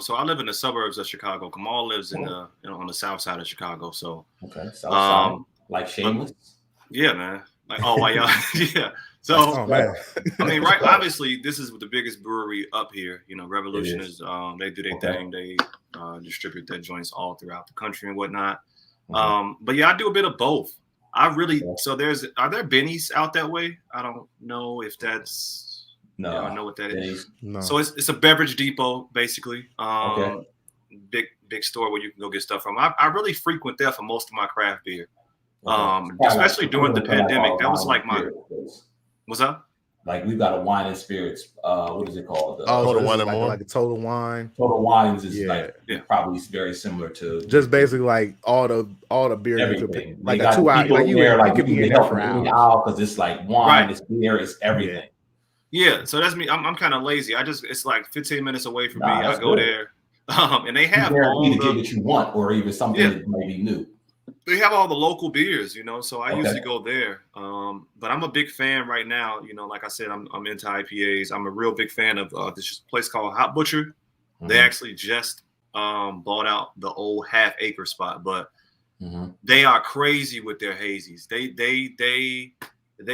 So I live in the suburbs of Chicago. Kamal lives in the on the south side of Chicago. So okay, south side, like Shameless. Yeah, man. Like yeah. So I mean, right? Obviously, this is the biggest brewery up here. Revolution is. They do their thing. They distribute their joints all throughout the country and whatnot. But yeah, I do a bit of both. Are there bennies out that way? I don't know if that's I know what that is. No. So it's a beverage depot basically. Big store where you can go get stuff from. I really frequent there for most of my craft beer. Especially during the pandemic. That was like my what's up? Like we've got a wine and spirits. What is it called? Total Wine and More. Like a Total Wine. Total Wines is probably very similar to just basically like all the beer. Everything. Like a 2 hour. Like you could be in there for hours. Because it's like wine, it's beer, it's everything. Yeah. So that's me. I'm kind of lazy. It's like 15 minutes away from me. I go there, and they have all the get what you want, or even something that maybe new. They have all the local beers, so I usually go there. But I'm a big fan right now. Like I said, I'm into IPAs. I'm a real big fan of this place called Hot Butcher. They actually just bought out the old Half Acre spot, but they are crazy with their hazies. They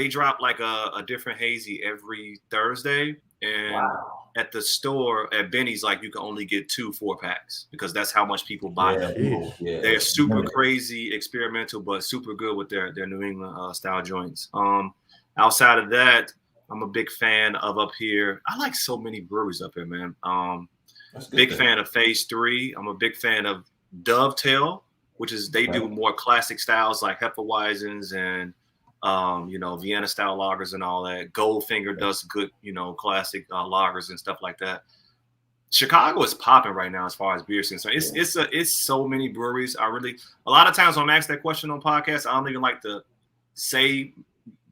drop like a different hazy every Thursday, and at the store at Benny's, like you can only get 2 4-packs because that's how much people buy them. They're super crazy, experimental, but super good with their New England style joints. Outside of that, I'm a big fan of up here. I like so many breweries up here, man. Big fan of Phase 3. I'm a big fan of Dovetail, which is they do more classic styles like Hefeweizens and Vienna style lagers and all that. Goldfinger does good, classic lagers and stuff like that. Chicago is popping right now as far as beer scene. So it's so many breweries. A lot of times when I'm asked that question on podcasts, I don't even like to say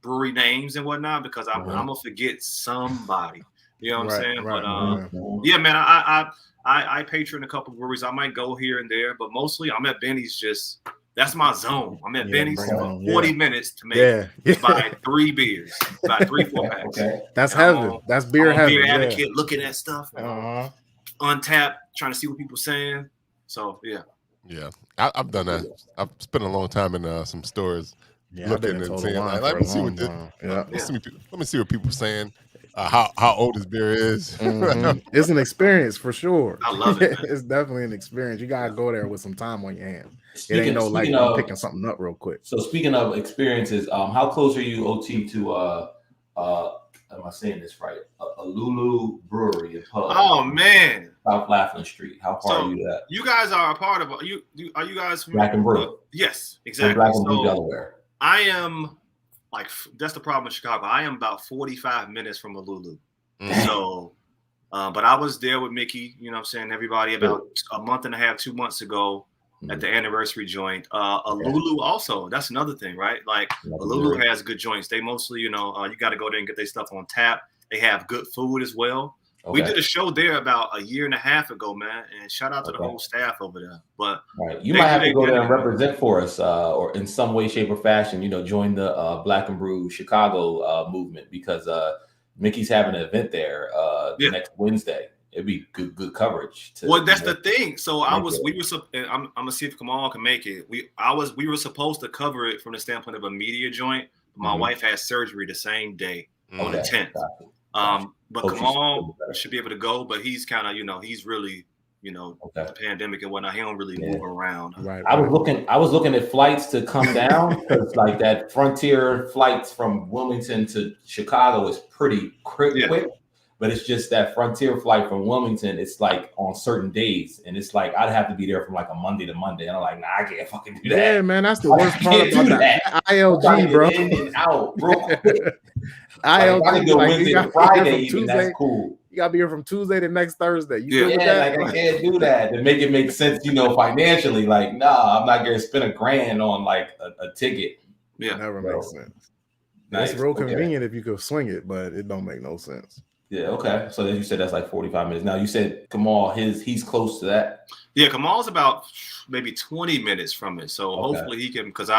brewery names and whatnot because I'm gonna forget somebody. You know what I'm saying? Right, But yeah, man, I patron a couple breweries. I might go here and there, but mostly I'm at Benny's. Just that's my zone. I'm at Benny's for 40 minutes to make buy 3 beers, buy 3-4 packs. Okay. That's heaven. That's beer heaven. Beer advocate, looking at stuff. Untapped, trying to see what people saying. So yeah, I've done that. I've spent a long time in some stores looking and saying, like, let me see what let me see what people are saying. How old this beer is. It's an experience for sure. I love it. It's definitely an experience. You gotta go there with some time on your hands. It ain't no like I'm picking something up real quick. So speaking of experiences, how close are you, OT, to am I saying this right? A Lulu Brewery and Pub. Oh man, South Laughlin Street. How far are you to that? You guys are a part of you. Are you guys from Black and Brew? Yes, exactly. Black and Brew, Delaware. I am like that's the problem in Chicago. I am about 45 minutes from a Lulu. So, but I was there with Mickey. You know what I'm saying? Everybody about a month and a half, 2 months ago. At the anniversary joint. A Lulu also, that's another thing, right? Like a Lulu has good joints. They mostly, you got to go there and get their stuff on tap. They have good food as well. We did a show there about a year and a half ago, man, and shout out to the whole staff over there. But you might have to go there and represent for us, or in some way, shape, or fashion, join the Black and Brew Chicago movement, because Mickey's having an event there next Wednesday. It'd be good coverage. Well, that's the thing. So I'm gonna see if Kamal can make it. We were supposed to cover it from the standpoint of a media joint. My wife had surgery the same day on the 10th. But Kamal should be able to go, but he's kind of, he's really, the pandemic and whatnot. He don't really move around. Right. I was looking at flights to come down, because like that Frontier flights from Wilmington to Chicago is pretty quick. But it's just that Frontier flight from Wilmington, it's like on certain days. And it's like, I'd have to be there from like a Monday to Monday. And I'm like, nah, I can't fucking do that. Yeah, man, that's the worst part about that. ILG, bro. In and out, bro. ILG, I go Wednesday to Friday, even that's cool. You gotta be here from Tuesday to next Thursday. I can't do that to make it make sense, financially. Like, nah, I'm not gonna spend $1,000 on like a ticket. Yeah, never makes sense. Nice. It's real convenient if you could swing it, but it don't make no sense. Yeah, okay. So then you said that's like 45 minutes. Now you said Kamal, he's close to that. Yeah, Kamal's about maybe 20 minutes from it. So hopefully he can, because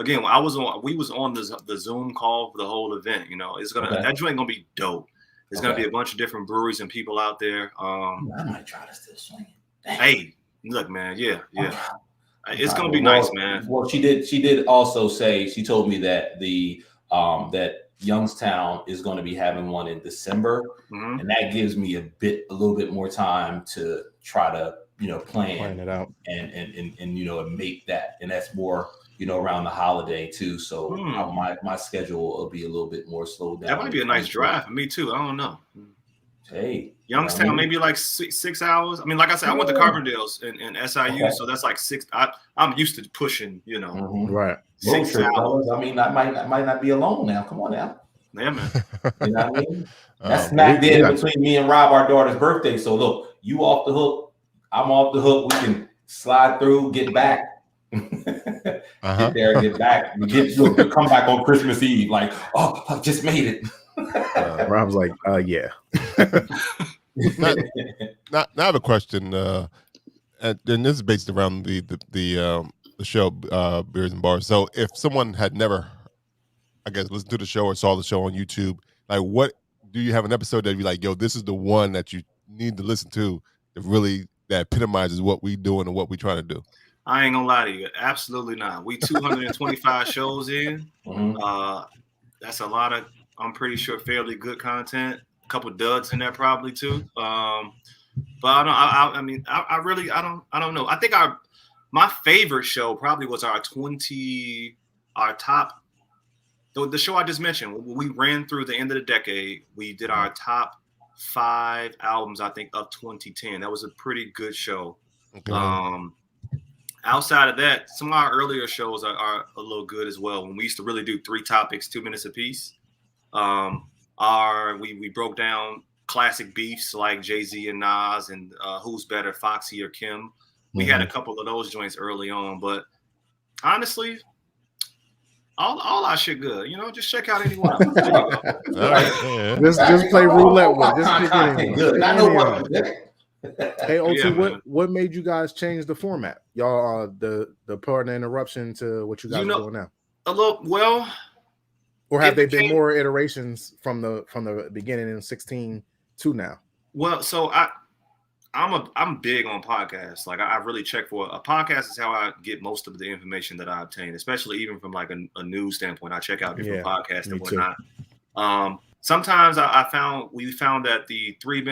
we was on the Zoom call for the whole event. It's that joint gonna be dope. There's gonna be a bunch of different breweries and people out there. I might try to still swing it. Hey, look, man, yeah. It's gonna be nice, man. Well, she did also say, she told me that that Youngstown is going to be having one in December, and that gives me a little bit more time to try to plan it out and make that, and that's more around the holiday too. So my schedule will be a little bit more slowed down. That might be a nice drive for me too. I don't know. Hey, Youngstown, maybe like 6 hours. I mean, like I said, I went to Carbondale's in SIU, so that's like 6. I'm used to pushing, right. 6 hours. I mean, I might not be alone now. Come on now. Yeah, man. You know what I mean? That's smack dead between me and Rob, our daughter's birthday. So look, you off the hook, I'm off the hook. We can slide through, get back. Get there, get back. Come back on Christmas Eve. Like, oh, I just made it. Rob's like, yeah. Now I have a question, and this is based around the show, Beerz Barz. So if someone had never, I guess, listened to the show or saw the show on YouTube, like, what do you have an episode that be like, yo, this is the one that you need to listen to that epitomizes what we doing and what we trying to do? I ain't gonna lie to you, absolutely not. We 225 shows in. That's a lot of, I'm pretty sure, fairly good content. A couple duds in there probably too. But I don't know. I think my favorite show probably was our top. The show I just mentioned. We ran through the end of the decade. We did our top 5 albums, I think, of 2010. That was a pretty good show. Okay. Outside of that, some of our earlier shows are a little good as well. When we used to really do 3 topics, 2 minutes apiece. We broke down classic beefs like Jay-Z and Nas, and who's better, Foxy or Kim. We had a couple of those joints early on, but honestly, All our shit good. You know, just check out any one of them. There you go. All right, yeah. Just play roulette with it. Just pick any one. Good. I know what. Hey, OT, Yeah, what made you guys change the format? Y'all, the pardon the interruption to what you guys are doing now, A little. Well, or have they been more iterations from the beginning in 16 to now? Well, so I'm big on podcasts. Like I really check for a podcast is how I get most of the information that I obtain, especially even from like a news standpoint. I check out different podcasts and whatnot. Sometimes we found that the 3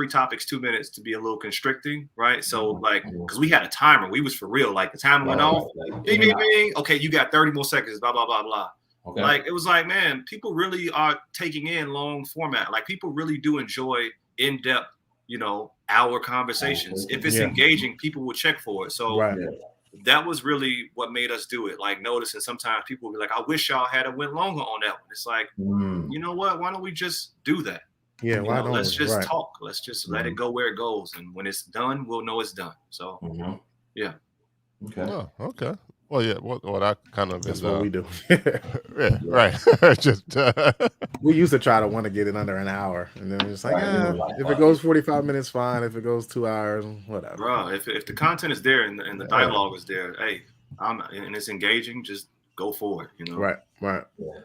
topics, 2 minutes to be a little constricting, right? So like, because we had a timer, we was for real. Like the timer went off. Bing, bing, bing. Okay, you got 30 more seconds. Blah blah blah blah. Okay. Like it was like, man, people really are taking in long format. Like people really do enjoy in depth, hour conversations. If it's engaging, people will check for it. So that was really what made us do it. Like noticing sometimes people will be like, I wish y'all had went longer on that one. It's like, you know what? Why don't we just do that? Yeah, why don't let's just talk. Let's just let it go where it goes. And when it's done, we'll know it's done. So yeah. Okay. Oh, okay. Well, yeah. Well, that kind of that's what we do. Yeah, right. Just we used to want to get it under an hour, and then it's like, if it goes 45 minutes, fine. If it goes 2 hours, whatever. Bro, if the content is there and the dialogue is there, hey, and it's engaging, just go for it. Right. Yeah.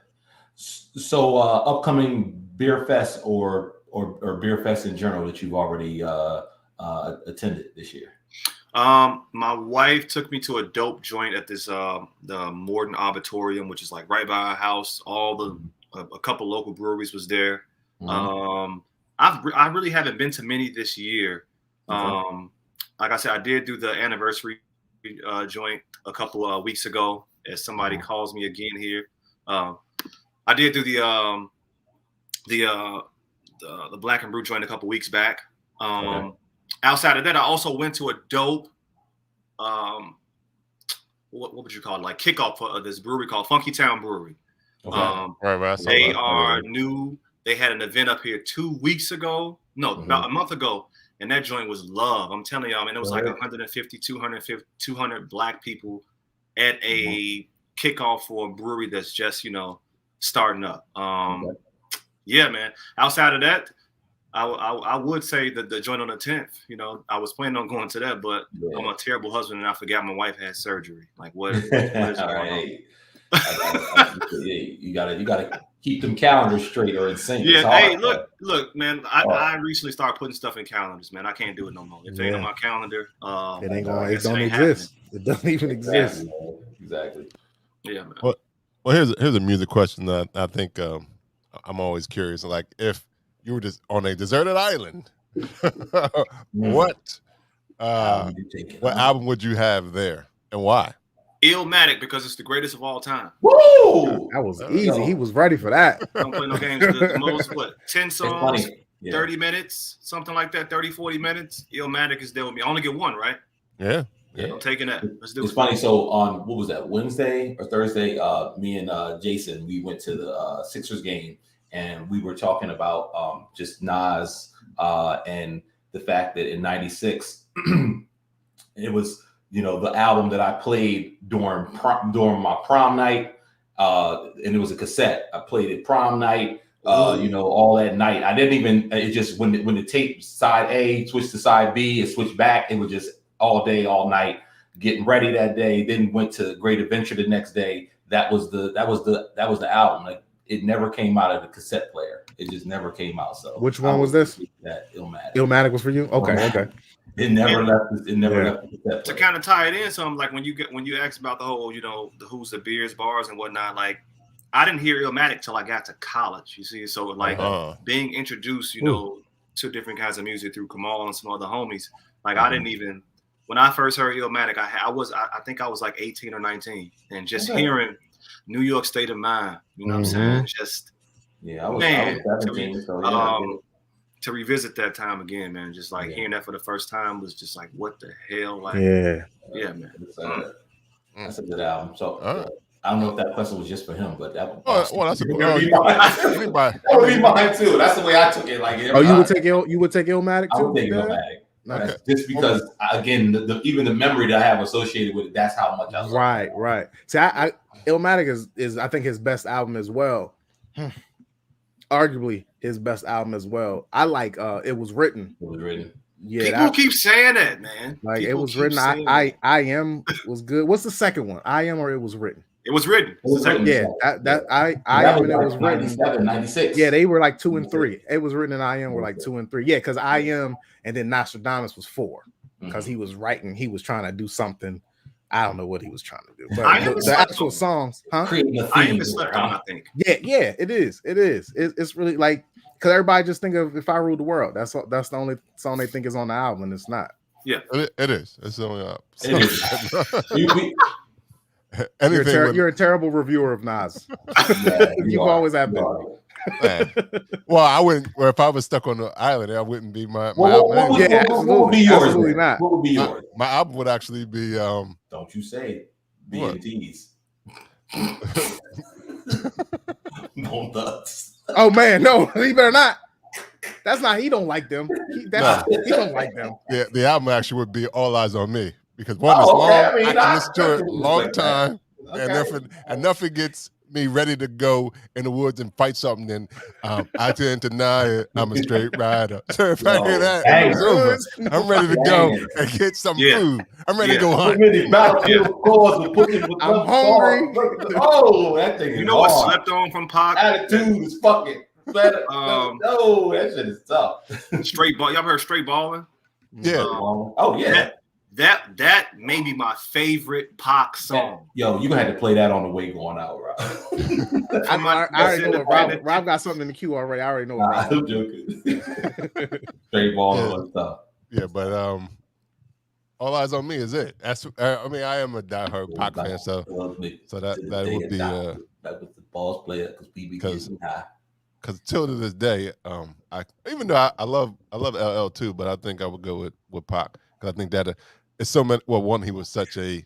So, upcoming beer fest or beer fest in general that you've already attended this year. My wife took me to a dope joint at this the Morton Auditorium, which is like right by our house. A couple local breweries was there. I really haven't been to many this year. Like I said, I did do the anniversary joint a couple of weeks ago. As somebody calls me again here, I did do the Black and Brew joint a couple weeks back. Outside of that, I also went to a dope, what would you call it? Like kickoff for this brewery called Funky Town Brewery. They are new. They had an event up here 2 weeks ago. No, about a month ago. And that joint was love. I'm telling y'all, man, it was like 150, 200 Black people at a kickoff for a brewery that's just, starting up. Yeah, man. Outside of that, I would say that the joint on the 10th, I was planning on going to that, but I'm a terrible husband and I forgot my wife had surgery. Like what is going on? You gotta keep them calendars straight or it's sync. Yeah, hey, look, man. I recently started putting stuff in calendars, man. I can't do it no more. If it ain't on my calendar, it ain't going. It don't exist. It doesn't even exist. Exactly. Yeah, man. Well, here's a music question that I think I'm always curious. Like, if you were just on a deserted island, what album would you have there and why? Illmatic, because it's the greatest of all time. Woo! That was easy. He was ready for that. Don't play no games. The most, 10 songs, 30 minutes, something like that, 30, 40 minutes. Illmatic is there with me. I only get one, right? Yeah. I'm taking that. Let's do it. It's funny. So on, what was that, Wednesday or Thursday, me and Jason, we went to the Sixers game and we were talking about just Nas and the fact that in 96, it was, the album that I played during my prom night, and it was a cassette. I played it prom night, all that night. I didn't even, it just, when the tape side A switched to side B, it switched back. It was just all day, all night, getting ready that day. Then went to Great Adventure the next day. That was the album. Like, it never came out of the cassette player. It just never came out. So which one was this? That Illmatic. Illmatic was for you? Okay. It never left. It never left the cassette player. To kind of tie it in, something like when you asked about the whole, the who's the Beerz Barz and whatnot, like I didn't hear Illmatic till I got to college. You see, so like being introduced, to different kinds of music through Kamal and some other homies. Like I didn't even, when I first heard Illmatic, I think I was like 18 or 19, and just hearing New York State of Mind, what I'm saying? Just I was 17, to revisit that time again, man. Just like hearing that for the first time was just like, what the hell? Like, yeah, man. That's a good album. So I don't know if that question was just for him, but that that's a good mine. That would be mine too. That's the way I took it. Like, you would take Illmatic too? I would take Illmatic. Just because, again, even the memory that I have associated with it, that's how much I love it. Right. See, Illmatic is I think his best album as well. Arguably his best album as well. I like It Was Written. It Was Written. Yeah, people keep saying that, man. Like people It Was Written. I Am was good. What's the second one? I Am or It Was Written? It Was Written. Yeah, that I Am and It Was Written. 97, 96. Yeah, they were like 2 and 3. It Was Written and I Am were like 2 and 3. Yeah, because I Am and then Nostradamus was 4 because he was writing. He was trying to do something. I don't know what he was trying to do, but the actual songs, creating a theme. I Am slept on, I think. Yeah, it is. It's really like because everybody just think of If I Ruled the World. That's the only song they think is on the album, and it's not. Yeah, it is. It's the only album. You're a terrible reviewer of Nas. You've always have been. Well, I wouldn't. Well, if I was stuck on the island, that wouldn't be my album. What would be yours? Absolutely not. What would be yours? My album would actually be. Don't you say B&T's. No nuts. Oh man, no, he better not. That's not. He don't like them. He don't like them. Yeah, the album actually would be All Eyes on Me because one is long. I can listen to it a long time, and nothing gets me ready to go in the woods and fight something. Then I can't deny it. I'm a straight rider. So if I hear that, it's over. I'm ready to go and get some food. I'm ready to go hunt. I'm hungry. Oh, that thing is what slept on from Pac? Attitude is fucking better. No, that shit is tough. Straight ball. Y'all heard Straight Ballin'? Yeah. Oh yeah. That may be my favorite Pac song. Yo, you gonna have to play that on the way going out, Rob. I already know what Rob got something in the queue already. I already know what I'm joking. Straight ball and stuff. Yeah, but All Eyes on Me is it. That's I am a diehard Pac fan, so that would be that was the balls player because BBP high. Because till to this day, even though I love LL too, but I think I would go with Pac because I think that it's so many. Well, one, he was such a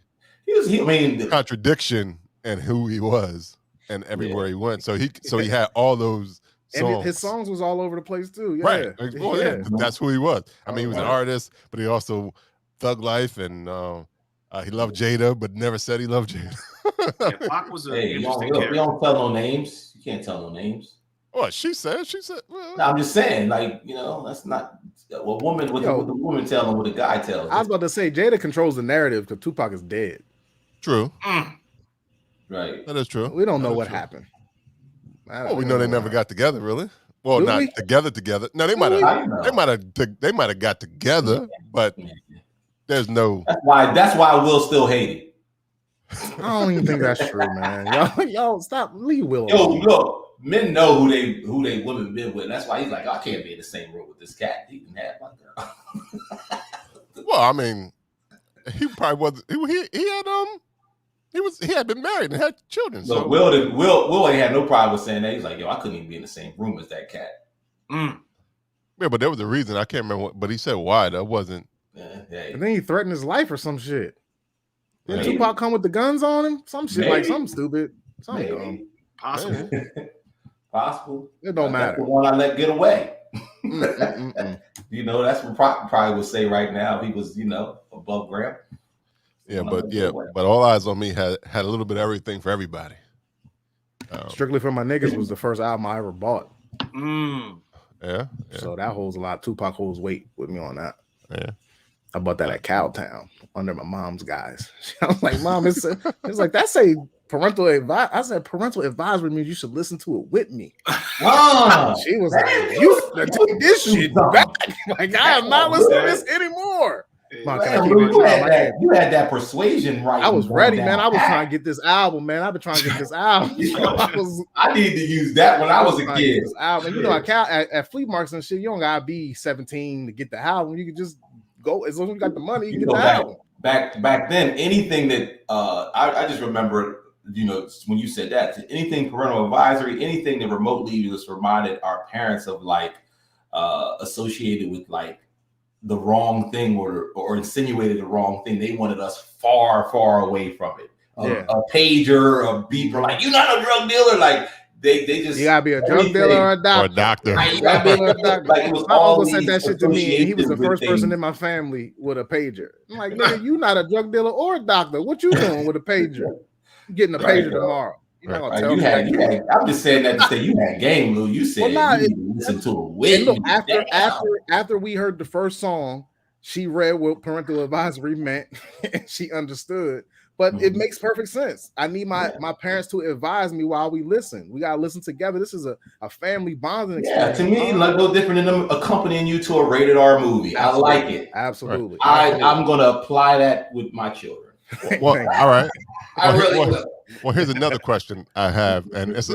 contradiction in who he was and everywhere he went. So he had all those songs. And his songs was all over the place too. Yeah. Right. Well, that's who he was. I mean, he was an artist, but he also thug life and he loved Jada, but never said he loved Jada. Pac was an interesting character. We don't tell no names. You can't tell no names. What she said? Well, no, I'm just saying, that's not a woman. What the woman tells and what the guy tells. I was about to say Jada controls the narrative because Tupac is dead. True. Right. That is true. We don't know what happened. Well, we know they never got together, really. Well, not together. No, they might have got together, but there's no. That's why Will still hate it. I don't even think that's true, man. Y'all stop. Leave Will. Yo, look. Men know who they women been with. And that's why he's like, I can't be in the same room with this cat. He can have my girl. Well, I mean, he probably wasn't. He had been married and had children. So Will ain't had no problem with saying that. He's like, yo, I couldn't even be in the same room as that cat. Yeah, but there was a reason. I can't remember what, but he said why. That wasn't. And then he threatened his life or some shit. Did Tupac come with the guns on him? Some shit like something stupid. Something dumb. Possible. Possible. It don't matter. That's the one I let get away. That's what Pac probably would say right now if he was, above ground. But All Eyes on Me had a little bit of everything for everybody. Strictly for My Niggas was the first album I ever bought. Yeah. So that holds a lot. Tupac holds weight with me on that. Yeah. I bought that at Cowtown under my mom's guys. I was like, Mom, it's like that's a parental advice. I said parental advisory means you should listen to it with me. She was like, you take this shit back. Like, I am not listening to this anymore. Mom, you had that persuasion right. I was ready, man. I was trying to get this album, man. I've been trying to get this album. I need to use that when I was a kid. Album. At flea markets and shit, you don't gotta be 17 to get the album. You can just go as long as you got the money. You can get the album. Back then, anything that I just remember. When you said that, anything parental advisory, anything that remotely just reminded our parents of associated with the wrong thing or insinuated the wrong thing. They wanted us far, far away from it. A pager, a beeper, you're not a drug dealer. they just You gotta be a drug everything- dealer or a Or a doctor. doctor. Like, you gotta be a doctor. Like, it was My all uncle said these that shit to me, and he was the associations first with person things. in my family with a pager. I'm like, nigga, you not a drug dealer or a doctor. What you doing with a pager? You getting a Right, pager bro. tomorrow. You're not gonna Right, tell me that. I'm just saying that to say you had game, Lou. You said Well, nah, you need to listen to a wit. And look, after we heard the first song, she read what parental advisory meant, and she understood. But it makes perfect sense. I need my parents to advise me while we listen. We gotta listen together. This is a family bonding experience. To me, like no different than them accompanying you to a rated R movie. Absolutely. I like it. Absolutely. I'm gonna apply that with my children. Well, all right. I really will. Well, here's another question I have, and it's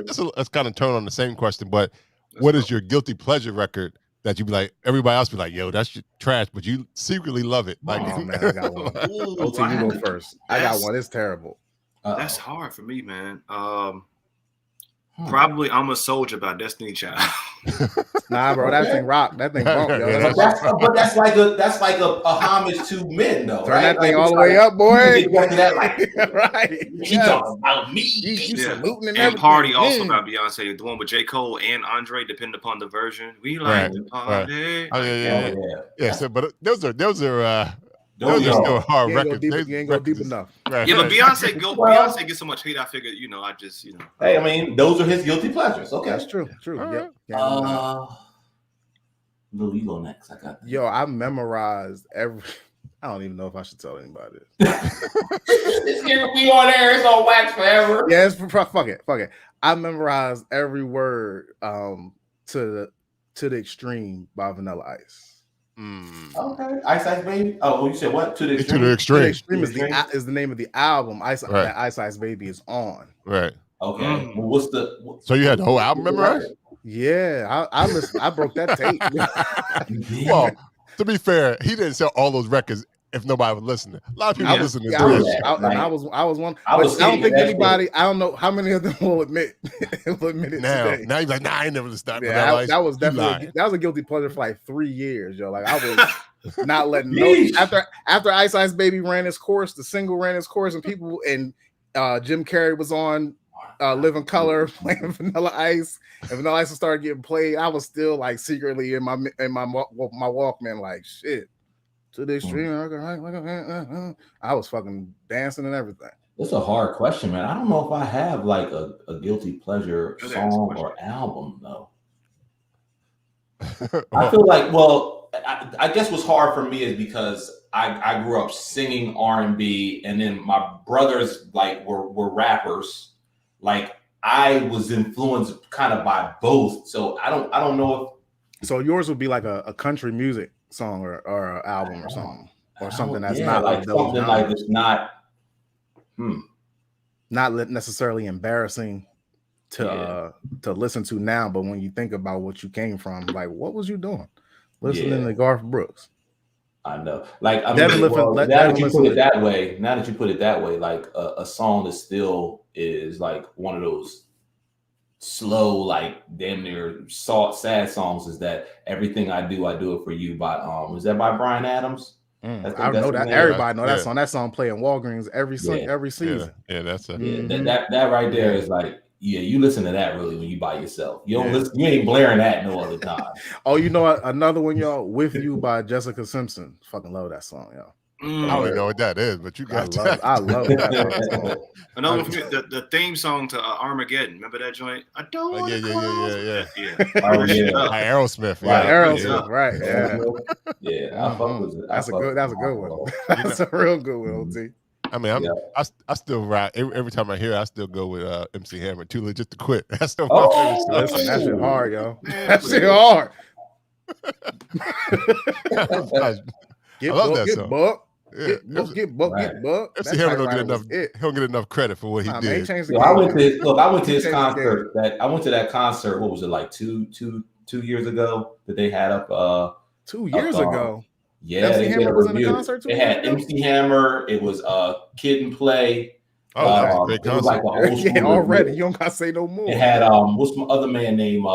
kind of turn on the same question, but what is your guilty pleasure record that you be like, everybody else be like, yo, that's trash, but you secretly love it? Like, oh man, I got one. OT, you go first. I got one. It's terrible. That's hard for me, man. Probably I'm a Soldier by Destiny Child. Nah, bro, that thing rock. That thing bump, yo. But that's like a homage to men, though. Turn right? that thing like, all the way up, boy. You get to that, like, right. she talking about me. You saluting and And Party also Mm. by Beyonce, the one with J. Cole and Andre, depending upon the version. We like to party. Oh, yeah. So, but those are still hard You ain't records. you ain't go deep enough. Right. Yeah, but Beyonce gets so much hate. I figured, I just. Hey, I mean, those are his guilty pleasures. Okay, That's true. True. All Yep. Lou, you go next. I got that. Yo, I memorized every. I don't even know if I should tell anybody. We on air. It's on wax forever. Yeah, it's fuck it. I memorized every word to the extreme by Vanilla Ice. Okay, Ice Baby. Oh, you said what? To the extreme. To the extreme. The extreme is the name of the album. That Ice Baby is on. Right. Okay. Well, So you had the whole album memorized? Yeah, I listened. I broke that tape. Well, to be fair, he didn't sell all those records if nobody was listening. A lot of people listening to this. I was one. I don't think anybody. I don't know how many of them will admit it today. Now he's like, nah, I ain't never listened to that. Yeah, that was definitely a guilty pleasure for like 3 years, yo. Like I was not letting no after Ice Baby ran his course, the single ran his course, and people and Jim Carrey was on Living Color playing Vanilla Ice, and Vanilla Ice started getting played. I was still like secretly in my Walkman, like shit. To the extreme, I was fucking dancing and everything. It's a hard question, man. I don't know if I have like a guilty pleasure song or album though. I feel like, I guess what's hard for me is because I grew up singing R&B, and then my brothers like were rappers. Like I was influenced kind of by both, so I don't know if. So yours would be like a country music song or an album or something, or something that's not like something like it's not. Not necessarily embarrassing to listen to now, but when you think about what you came from, like what was you doing listening to Garth Brooks? I know, like I mean, now that you put it that way, like a song that still is like one of those slow, like damn near sad songs is that Everything I Do It For You by is that by Bryan Adams? I know that everybody know that song. That song play in Walgreens every season. Yeah, that's a that right there is like, yeah, you listen to that really when you by yourself. You don't listen, you ain't blaring that no other time. Oh, you know what? Another one, y'all, With You by Jessica Simpson. Fucking love that song, y'all. I don't even know what that is, but you got I love that. Another one for me, the theme song to Armageddon. Remember that joint? I don't want to Aerosmith. Aerosmith, right. Yeah. That's a good one. That's a real good one, OT. I mean, I still ride every time I hear it, I still go with MC Hammer, Too Legit to Quit. That's still my favorite. Listen, that shit hard, yo. That shit hard. I love that song. Buck. Yeah. Get Buck. MC Hammer don't get enough. He don't get enough credit for what he did. I went to his concert. I went to that concert. What was it like 2 years ago that they had up? 2 years ago. Yeah, MC Hammer was in the concert. They had MC Hammer. It was Kid and Play. Oh, it was like an old school already. You don't gotta say no more. It had what's my other man name?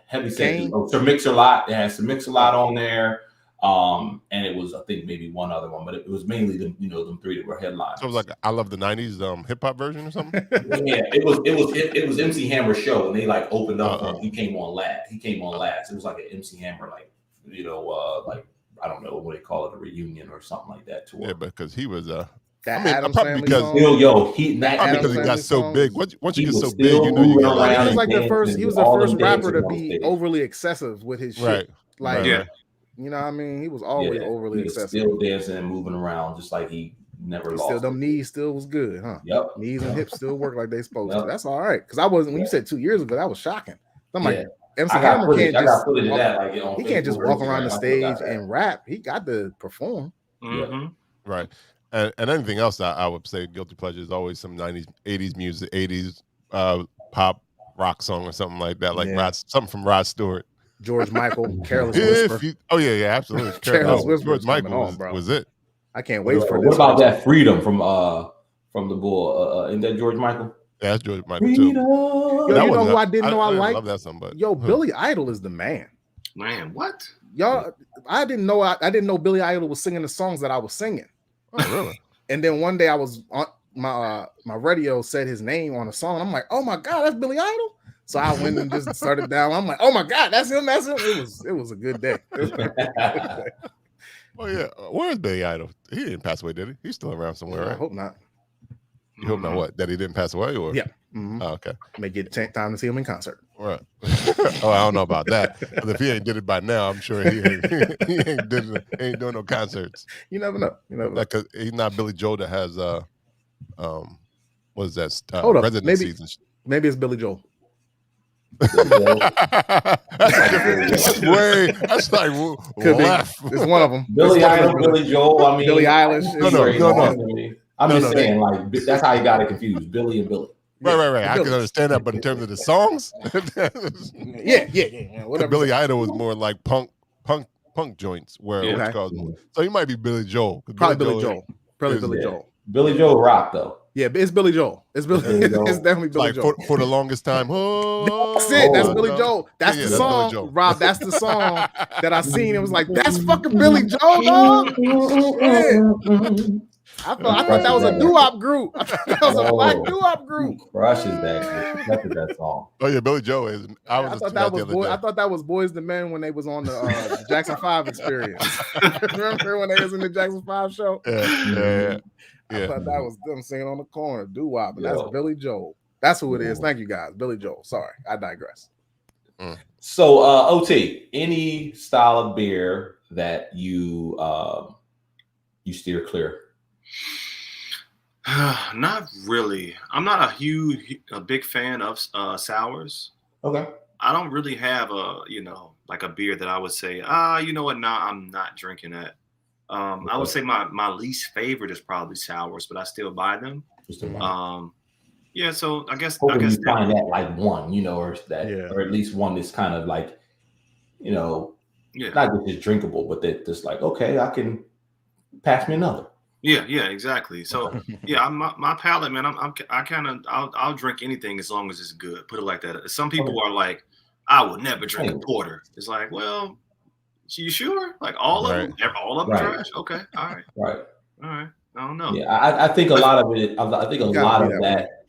Heavy Set. Sir Mix-a-Lot. It had Sir Mix-a-Lot on there. And it was, I think, maybe one other one, but it was mainly them, them three that were headliners. So it was like I Love the '90s hip hop version or something. Yeah, it was MC Hammer's show, and they like opened up for him. He came on last. It was like an MC Hammer, like like I don't know what they call it, a reunion or something like that. Tour. Yeah, because he was Adam's probably Family because song. because he got so big. Once you get so big, you know you moving got around. He was like the first. He was the all first them rapper to dancing on be stage. overly excessive with his shit. right. Like, Yeah. you know what I mean? He was always overly he was excessive. still dancing and moving around, just like he never lost. Still, them it. knees still was good, huh? Yep. Knees and hips still work like they supposed to. Yep. That's all right. Because I wasn't, when you said 2 years ago, that was shocking. I'm like, MC I got Hammer footage. can't I got just footage of walk, that. Like, on he can't just Facebook, walk around the Instagram. I stage forgot that. and rap. He got to perform. Mm-hmm. Right. And anything else I would say guilty pleasure is always some 90s, 80s music, 80s pop rock song or something like that, like something from Rod Stewart. George Michael, Careless Whisper. Yeah, absolutely. Careless Whisper George is Michael coming on, was it. I can't wait for What this. about that Freedom from the Bull? Isn't that George Michael? Yeah, that's George Michael too. Yo, you know who I didn't know I liked? love that song, but Billy Idol is the man. Man, what? Y'all, I didn't know Billy Idol was singing the songs that I was singing. Oh, really? And then one day I was on my radio said his name on a song. I'm like, oh my God, that's Billy Idol. So I went and just started down. I'm like, oh my God, that's him. It was a good day. Oh yeah. Where's Billy Idol? He didn't pass away, did he? He's still around somewhere, right? I hope not. You hope not what? That he didn't pass away, or yeah. Mm-hmm. Oh, okay. May get time to see him in concert. Right. Oh, I don't know about that. But if he ain't did it by now, I'm sure he ain't doing no concerts. You never know. Because he's not Billy Joel that has what is that? Hold up. Residencies. Maybe it's Billy Joel. That's like Could left. be. It's one of them. Billy Idol, Billy Joel. I mean, Billie Eilish. No. I'm just saying, like, that's how you got it confused. Billy and Billy. Right. I can understand that, but in terms of the songs, yeah. Whatever. Billy Idol was more like punk joints, where so he might be Billy Joel. Probably Billy Joel. Billy Joel. Billy Joel rock though. Yeah, it's Billy Joel. It's definitely Billy Joel. For the longest time. That's it. That's Billy Joel. That's the song, Rob. That's the song that I seen. It was like, that's fucking Billy Joel, dog. I thought that was a doo-wop group. I thought that was a black doo-wop group. Crushes that song. Oh yeah, Billy Joel is. I thought that was Boys II Men when they was on the Jackson 5 Experience. Remember when they was in the Jackson 5 show? Yeah. I thought that was them singing on the corner, doo-wop, but that's Billy Joel. That's who it is. Thank you guys, Billy Joel. Sorry, I digress. So, OT, any style of beer that you steer clear? Not really. I'm not a big fan of sours. Okay. I don't really have a beer that I would say, you know what? Nah, I'm not drinking that. I would say my least favorite is probably sours, but I still buy them. Yeah. So I guess you find that like one, or at least one that's kind of like, not just drinkable, but that just like, okay, I can pass me another. Yeah, exactly. So my palate, man, I'll drink anything as long as it's good. Put it like that. Some people are like, I would never drink a porter. It's like, well, you sure? Like all of them trash? Okay, all right. I don't know. Yeah, I think a lot of it. I think a lot of that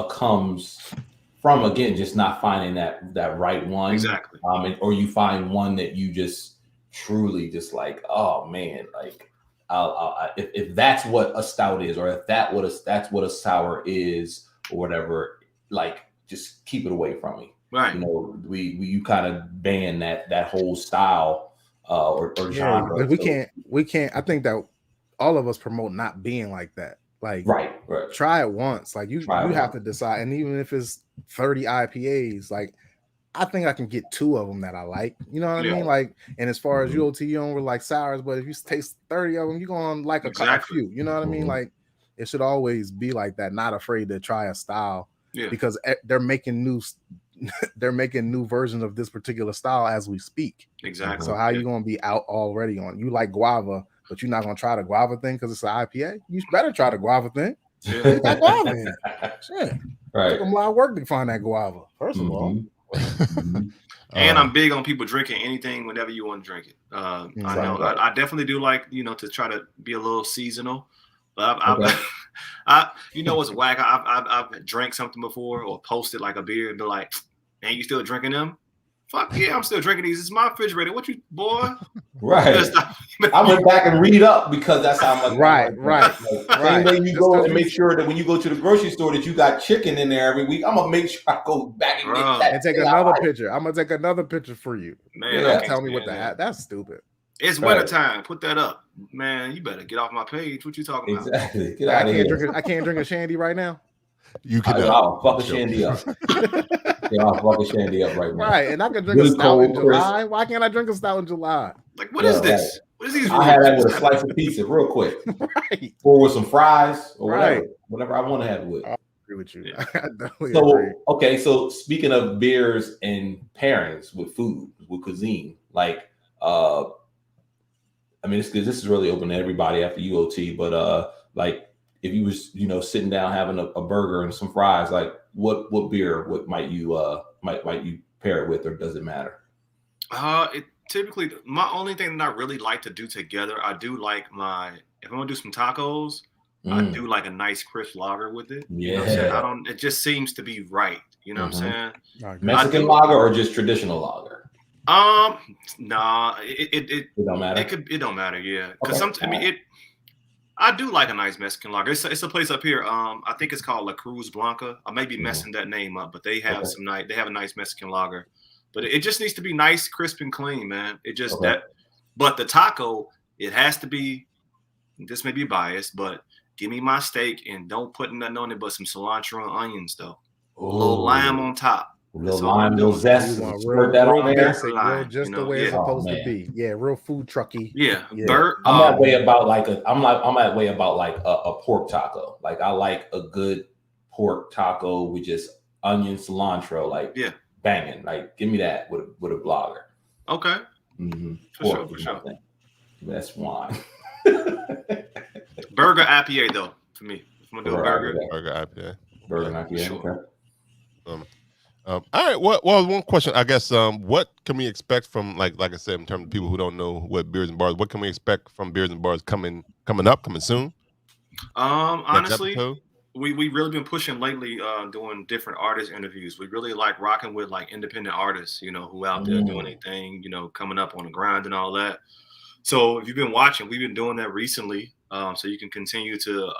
comes from, again, just not finding that right one. Exactly. Or you find one that you just truly just like, oh man, like. If that's what a stout is, or if that's what a sour is, or whatever, like just keep it away from me. Right. You kind of ban that whole style or genre. Like we can't. I think that all of us promote not being like that. Like right. Try it once. Like you have to decide, and even if it's 30 IPAs, like. I think I can get 2 of them that I like. You know what I mean? Like, and as far as you don't really like sours, but if you taste 30 of them, you're going to like a few. You know what I mean? Like, it should always be like that. Not afraid to try a style because they're making new versions of this particular style as we speak. Exactly. So how you going to be out already on? You like guava, but you're not going to try the guava thing because it's an IPA. You better try the guava thing. Yeah. You got guava in. Shit. Right. It took them a lot of work to find that guava. First of all. And I'm big on people drinking anything whenever you want to drink it. I know I definitely do like, to try to be a little seasonal. But you know what's whack? I've drank something before or posted like a beer and be like, man, you still drinking them? Fuck yeah, I'm still drinking these. It's my refrigerator. What you, boy? Right. I went back and read up because that's how much. Right. Same way you go and make sure that when you go to the grocery store that you got chicken in there every week. I'm gonna make sure I go back and get that. And take another picture. I'm gonna take another picture for you. Man, tell me what the hat. That's stupid. It's wintertime. Put that up, man. You better get off my page. What you talking about? Exactly. Get out of here. I can't drink a shandy right now. You can. I'll fuck a shandy up. I'll fuck a shandy up right now. Right, and I can drink a stout in July. Why can't I drink a stout in July? Like, what is this? Right. What is these? I had that with a slice of pizza, real quick. Right. Or with some fries or whatever I want to have it with. I agree with you. Yeah. I definitely agree. Okay, so speaking of beers and pairings with food, with cuisine, like I mean, this is really open to everybody after UOT, but like if you was sitting down having a burger and some fries, like what beer might you pair it with, or does it matter? Typically my only thing that I really like to do together, I do like if I'm gonna do some tacos, I do like a nice crisp lager with it. Yeah, you know what I'm saying? It just seems to be right. You know what I'm saying? Mexican lager or just traditional lager? Nah, it don't matter. It don't matter, yeah. Because sometimes I do like a nice Mexican lager. It's a place up here. I think it's called La Cruz Blanca. I may be messing that name up, but they have they have a nice Mexican lager. But it just needs to be nice, crisp, and clean, man. It just but the taco, it has to be. This may be biased, but give me my steak and don't put nothing on it but some cilantro and onions, though. A little lime on top. Little lime, little zest. Real just the way it's supposed to be. Yeah, real food trucky. Yeah. I'm that way about I'm that way about like a pork taco. Like I like a good pork taco with just onion, cilantro, like banging. Like give me that with a blogger. Okay. For sure. That's wine. Burger IPA though, for me. I'm gonna do a burger. Burger IPA. Burger IPA. Sure. Okay. All right. Well, one question, I guess. What can we expect from, like I said, in terms of people who don't know what Beerz Barz? What can we expect from Beerz Barz coming soon? Honestly, we really been pushing lately, doing different artist interviews. We really like rocking with like independent artists, who out there doing their thing, coming up on the grind and all that. So if you've been watching, we've been doing that recently. So you can continue to,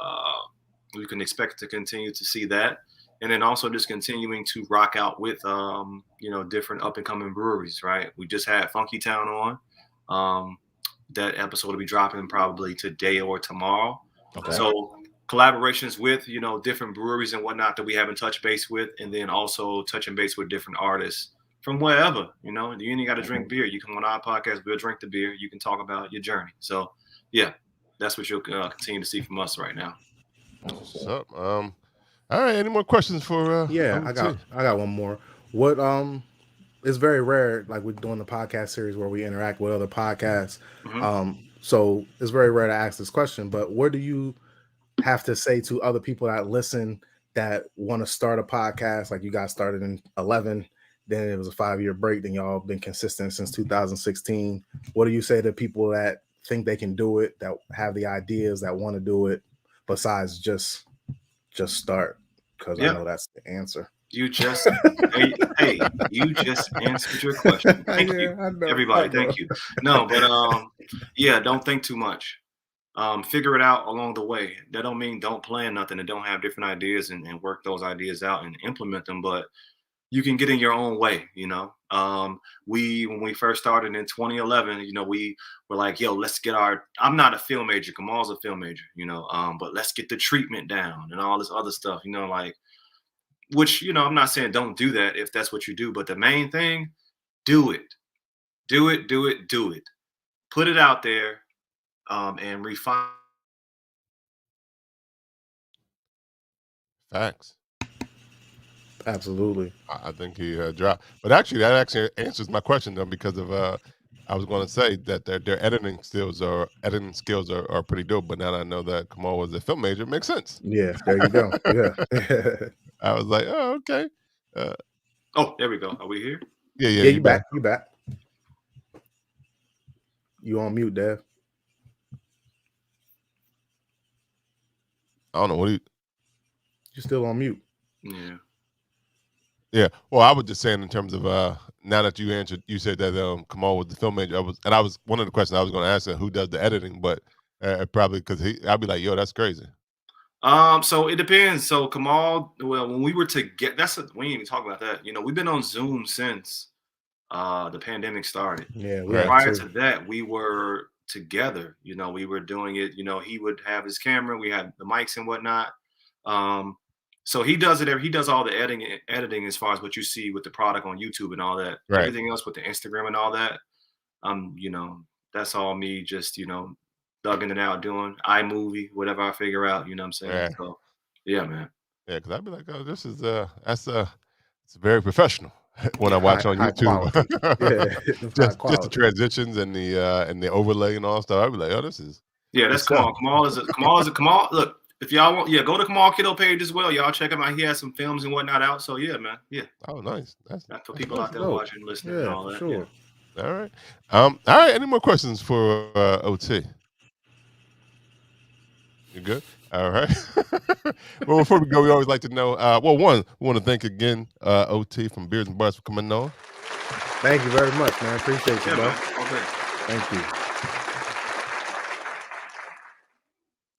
we can expect to continue to see that. And then also just continuing to rock out with, different up and coming breweries, right? We just had Funky Town on. That episode will be dropping probably today or tomorrow. Okay. So collaborations with, different breweries and whatnot that we haven't touched base with, and then also touching base with different artists from wherever, you ain't got to drink beer. You come on our podcast, we'll drink the beer. You can talk about your journey. So yeah, that's what you'll continue to see from us right now. What's up? All right. Any more questions for? I got one more. What it's very rare, like we're doing the podcast series where we interact with other podcasts. So it's very rare to ask this question. But what do you have to say to other people that listen that want to start a podcast? Like you guys started in 2011, then it was a 5-year break. Then y'all been consistent since 2016. What do you say to people that think they can do it, that have the ideas, that want to do it, besides just start? Because I know that's the answer. You just you just answered your question. Thank you, everybody. Thank you. No, but don't think too much. Figure it out along the way. That don't mean don't plan nothing and don't have different ideas and work those ideas out and implement them, but you can get in your own way, when we first started in 2011, we were like, let's get I'm not a film major, Kamal's a film major, but let's get the treatment down and all this other stuff, which, I'm not saying don't do that if that's what you do, but the main thing, do it. Put it out there, and refine. Facts. Absolutely. I think he dropped, but actually that actually answers my question though, because of I was going to say that their editing skills are pretty dope, but now that I know that Kamal was a film major, it makes sense. Yeah, there you go. Yeah. I was like, oh, okay. Oh, there we go. Are we here? Yeah, You back. You back. You on mute, Dev. I don't know what you still on mute. Yeah. Yeah. Well, I was just saying in terms of now that you answered, you said that Kamal was the film major. I was one of the questions I was going to ask who does the editing, but probably because I'd be like, yo, that's crazy. So it depends. So Kamal, well, when we were together, we ain't even talk about that. You know, we've been on Zoom since the pandemic started. Yeah. Prior to that, we were together. You know, we were doing it. You know, he would have his camera, we had the mics and whatnot. So he does it. He does all the editing as far as what you see with the product on YouTube and all that. Right. Everything else with the Instagram and all that. You know, that's all me. Just thugging it out, doing iMovie, whatever I figure out. You know what I'm saying? Yeah. So, yeah, man. Yeah, because I'd be like, oh, this is it's very professional when I watch on YouTube. just the transitions and the overlay and all stuff. I'd be like, oh, this is that's Kamal. Kamal is a Kamal. Look, if y'all want, go to Kamal Kiddo page as well. Y'all check him out. He has some films and whatnot out. So yeah, man. Yeah. Oh, nice. That's for people out there watching, listening, and all that. Sure. Yeah. All right. All right. Any more questions for OT? You good? All right. Well, before we go, we always like to know. We want to thank again OT from Beerz Barz for coming on. Thank you very much, man. Appreciate you, bro. Okay. Thank you.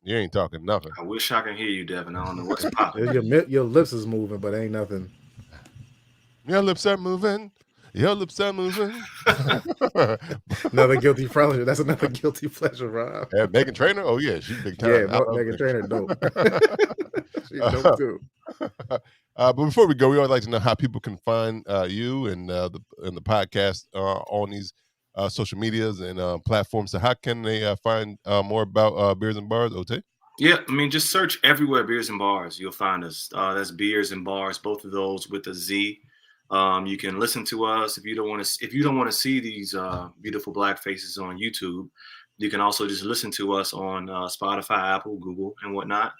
You ain't talking nothing. I wish I can hear you, Devin. I don't know what's popping. Your lips is moving, but ain't nothing. Your lips are moving. Your lips are moving. Another guilty pleasure. That's another guilty pleasure, Rob. Yeah, Megan Trainor. Oh yeah, she's big time. Yeah, Megan Trainor, dope. She's dope too. But before we go, we always like to know how people can find you and the podcast on these social medias and platforms. So how can they find more about Beerz Barz, OT? Yeah, I mean, just search everywhere Beerz Barz. You'll find us. That's Beerz Barz, both of those with a Z. You can listen to us if you don't want to see these beautiful black faces on YouTube. You can also just listen to us on Spotify, Apple, Google, and whatnot.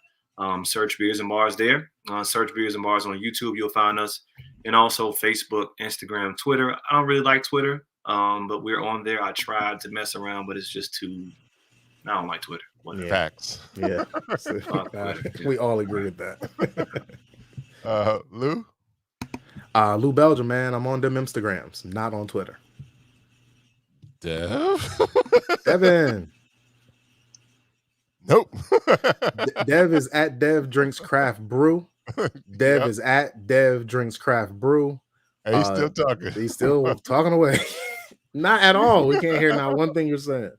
Search Beerz Barz there. Search Beerz Barz on YouTube. You'll find us, and also Facebook, Instagram, Twitter. I don't really like Twitter, but we're on there. I tried to mess around, but it's just too. I don't like Twitter. Whatever. Facts. Yeah, we all agree with that. Lou. Lou Belgium, man. I'm on them Instagrams, not on Twitter. Devin. Nope. Dev is at Dev Drinks Craft Brew. Dev is at Dev Drinks Craft Brew. Hey, he's still talking. He's still talking away. Not at all. We can't hear not one thing you're saying.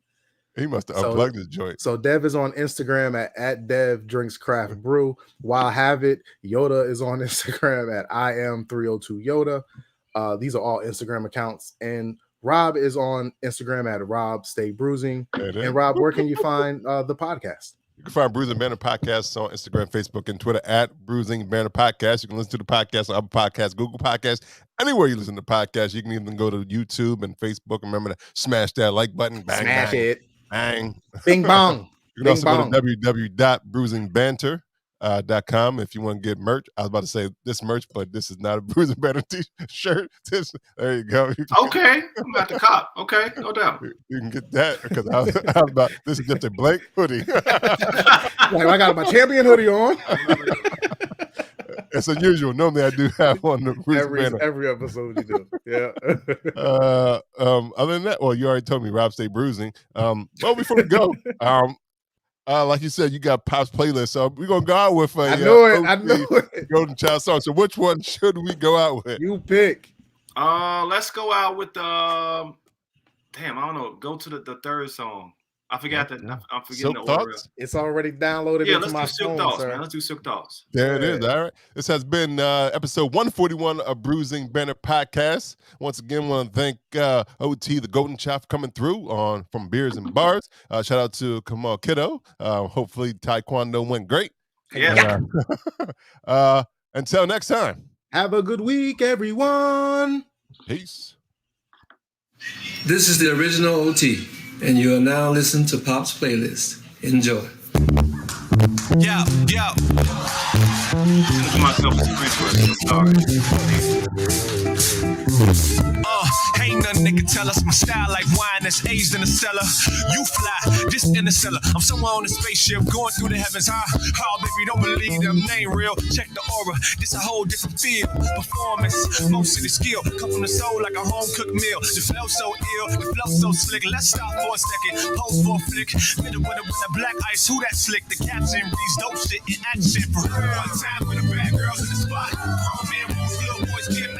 He must have unplugged his joint. So Dev is on Instagram at Dev Drinks Craft Brew. While have it, Yoda is on Instagram at IM302 Yoda. These are all Instagram accounts. And Rob is on Instagram at Rob Stay Bruising. And Rob, where can you find the podcast? You can find Bruising Banner Podcasts on Instagram, Facebook, and Twitter at Bruising Banner Podcast. You can listen to the podcast on Apple Podcasts, Google Podcasts, anywhere you listen to podcasts. You can even go to YouTube and Facebook. Remember to smash that like button. Bang, smash bang. It. Bang. Bing bong. You can also go to www.bruisingbanter.com if you want to get merch. I was about to say this merch, but this is not a Bruising Banter t-shirt. There you go. Okay. I'm about to cop. Okay. No doubt. You can get that because I was about, this is just a blank hoodie. I got my champion hoodie on. It's unusual. Normally I do have one. Every episode you do. Yeah. Other than that, well, you already told me Rob Stay Bruising. Well, before we go, like you said, you got Pop's playlist. So we're gonna go out with a I know it. Golden Child song. So which one should we go out with? You pick. Let's go out with I don't know. Go to the third song. I forgot that. I'm forgetting Silk the order. Thoughts? It's already downloaded into my phone, Thoughts, sir. man. Let's do Silk Thoughts. There it is. All right. This has been episode 141 of Bruising Banner Podcast. Once again, want to thank OT, the GoldN Chapter, coming through from Beerz Barz. Shout out to Kamal Kiddo. Hopefully Taekwondo went great. Yeah. Until next time. Have a good week, everyone. Peace. This is the original OT, and you are now listening to Pop's playlist. Enjoy. Yo. This is myself as a free I'm sorry. can tell us my style like wine that's aged in the cellar. You fly, this in the cellar. I'm somewhere on a spaceship going through the heavens high. Oh, baby, don't believe them name real. Check the aura, this a whole different feel. Performance, most of the skill come from the soul like a home cooked meal. The flow so ill, the flow so slick. Let's stop for a second, pose for a flick. Middle with a black ice, who that slick? The captain reads dope shit in action for real. One time with the bad girls in the spot. Grown man moves, little boys get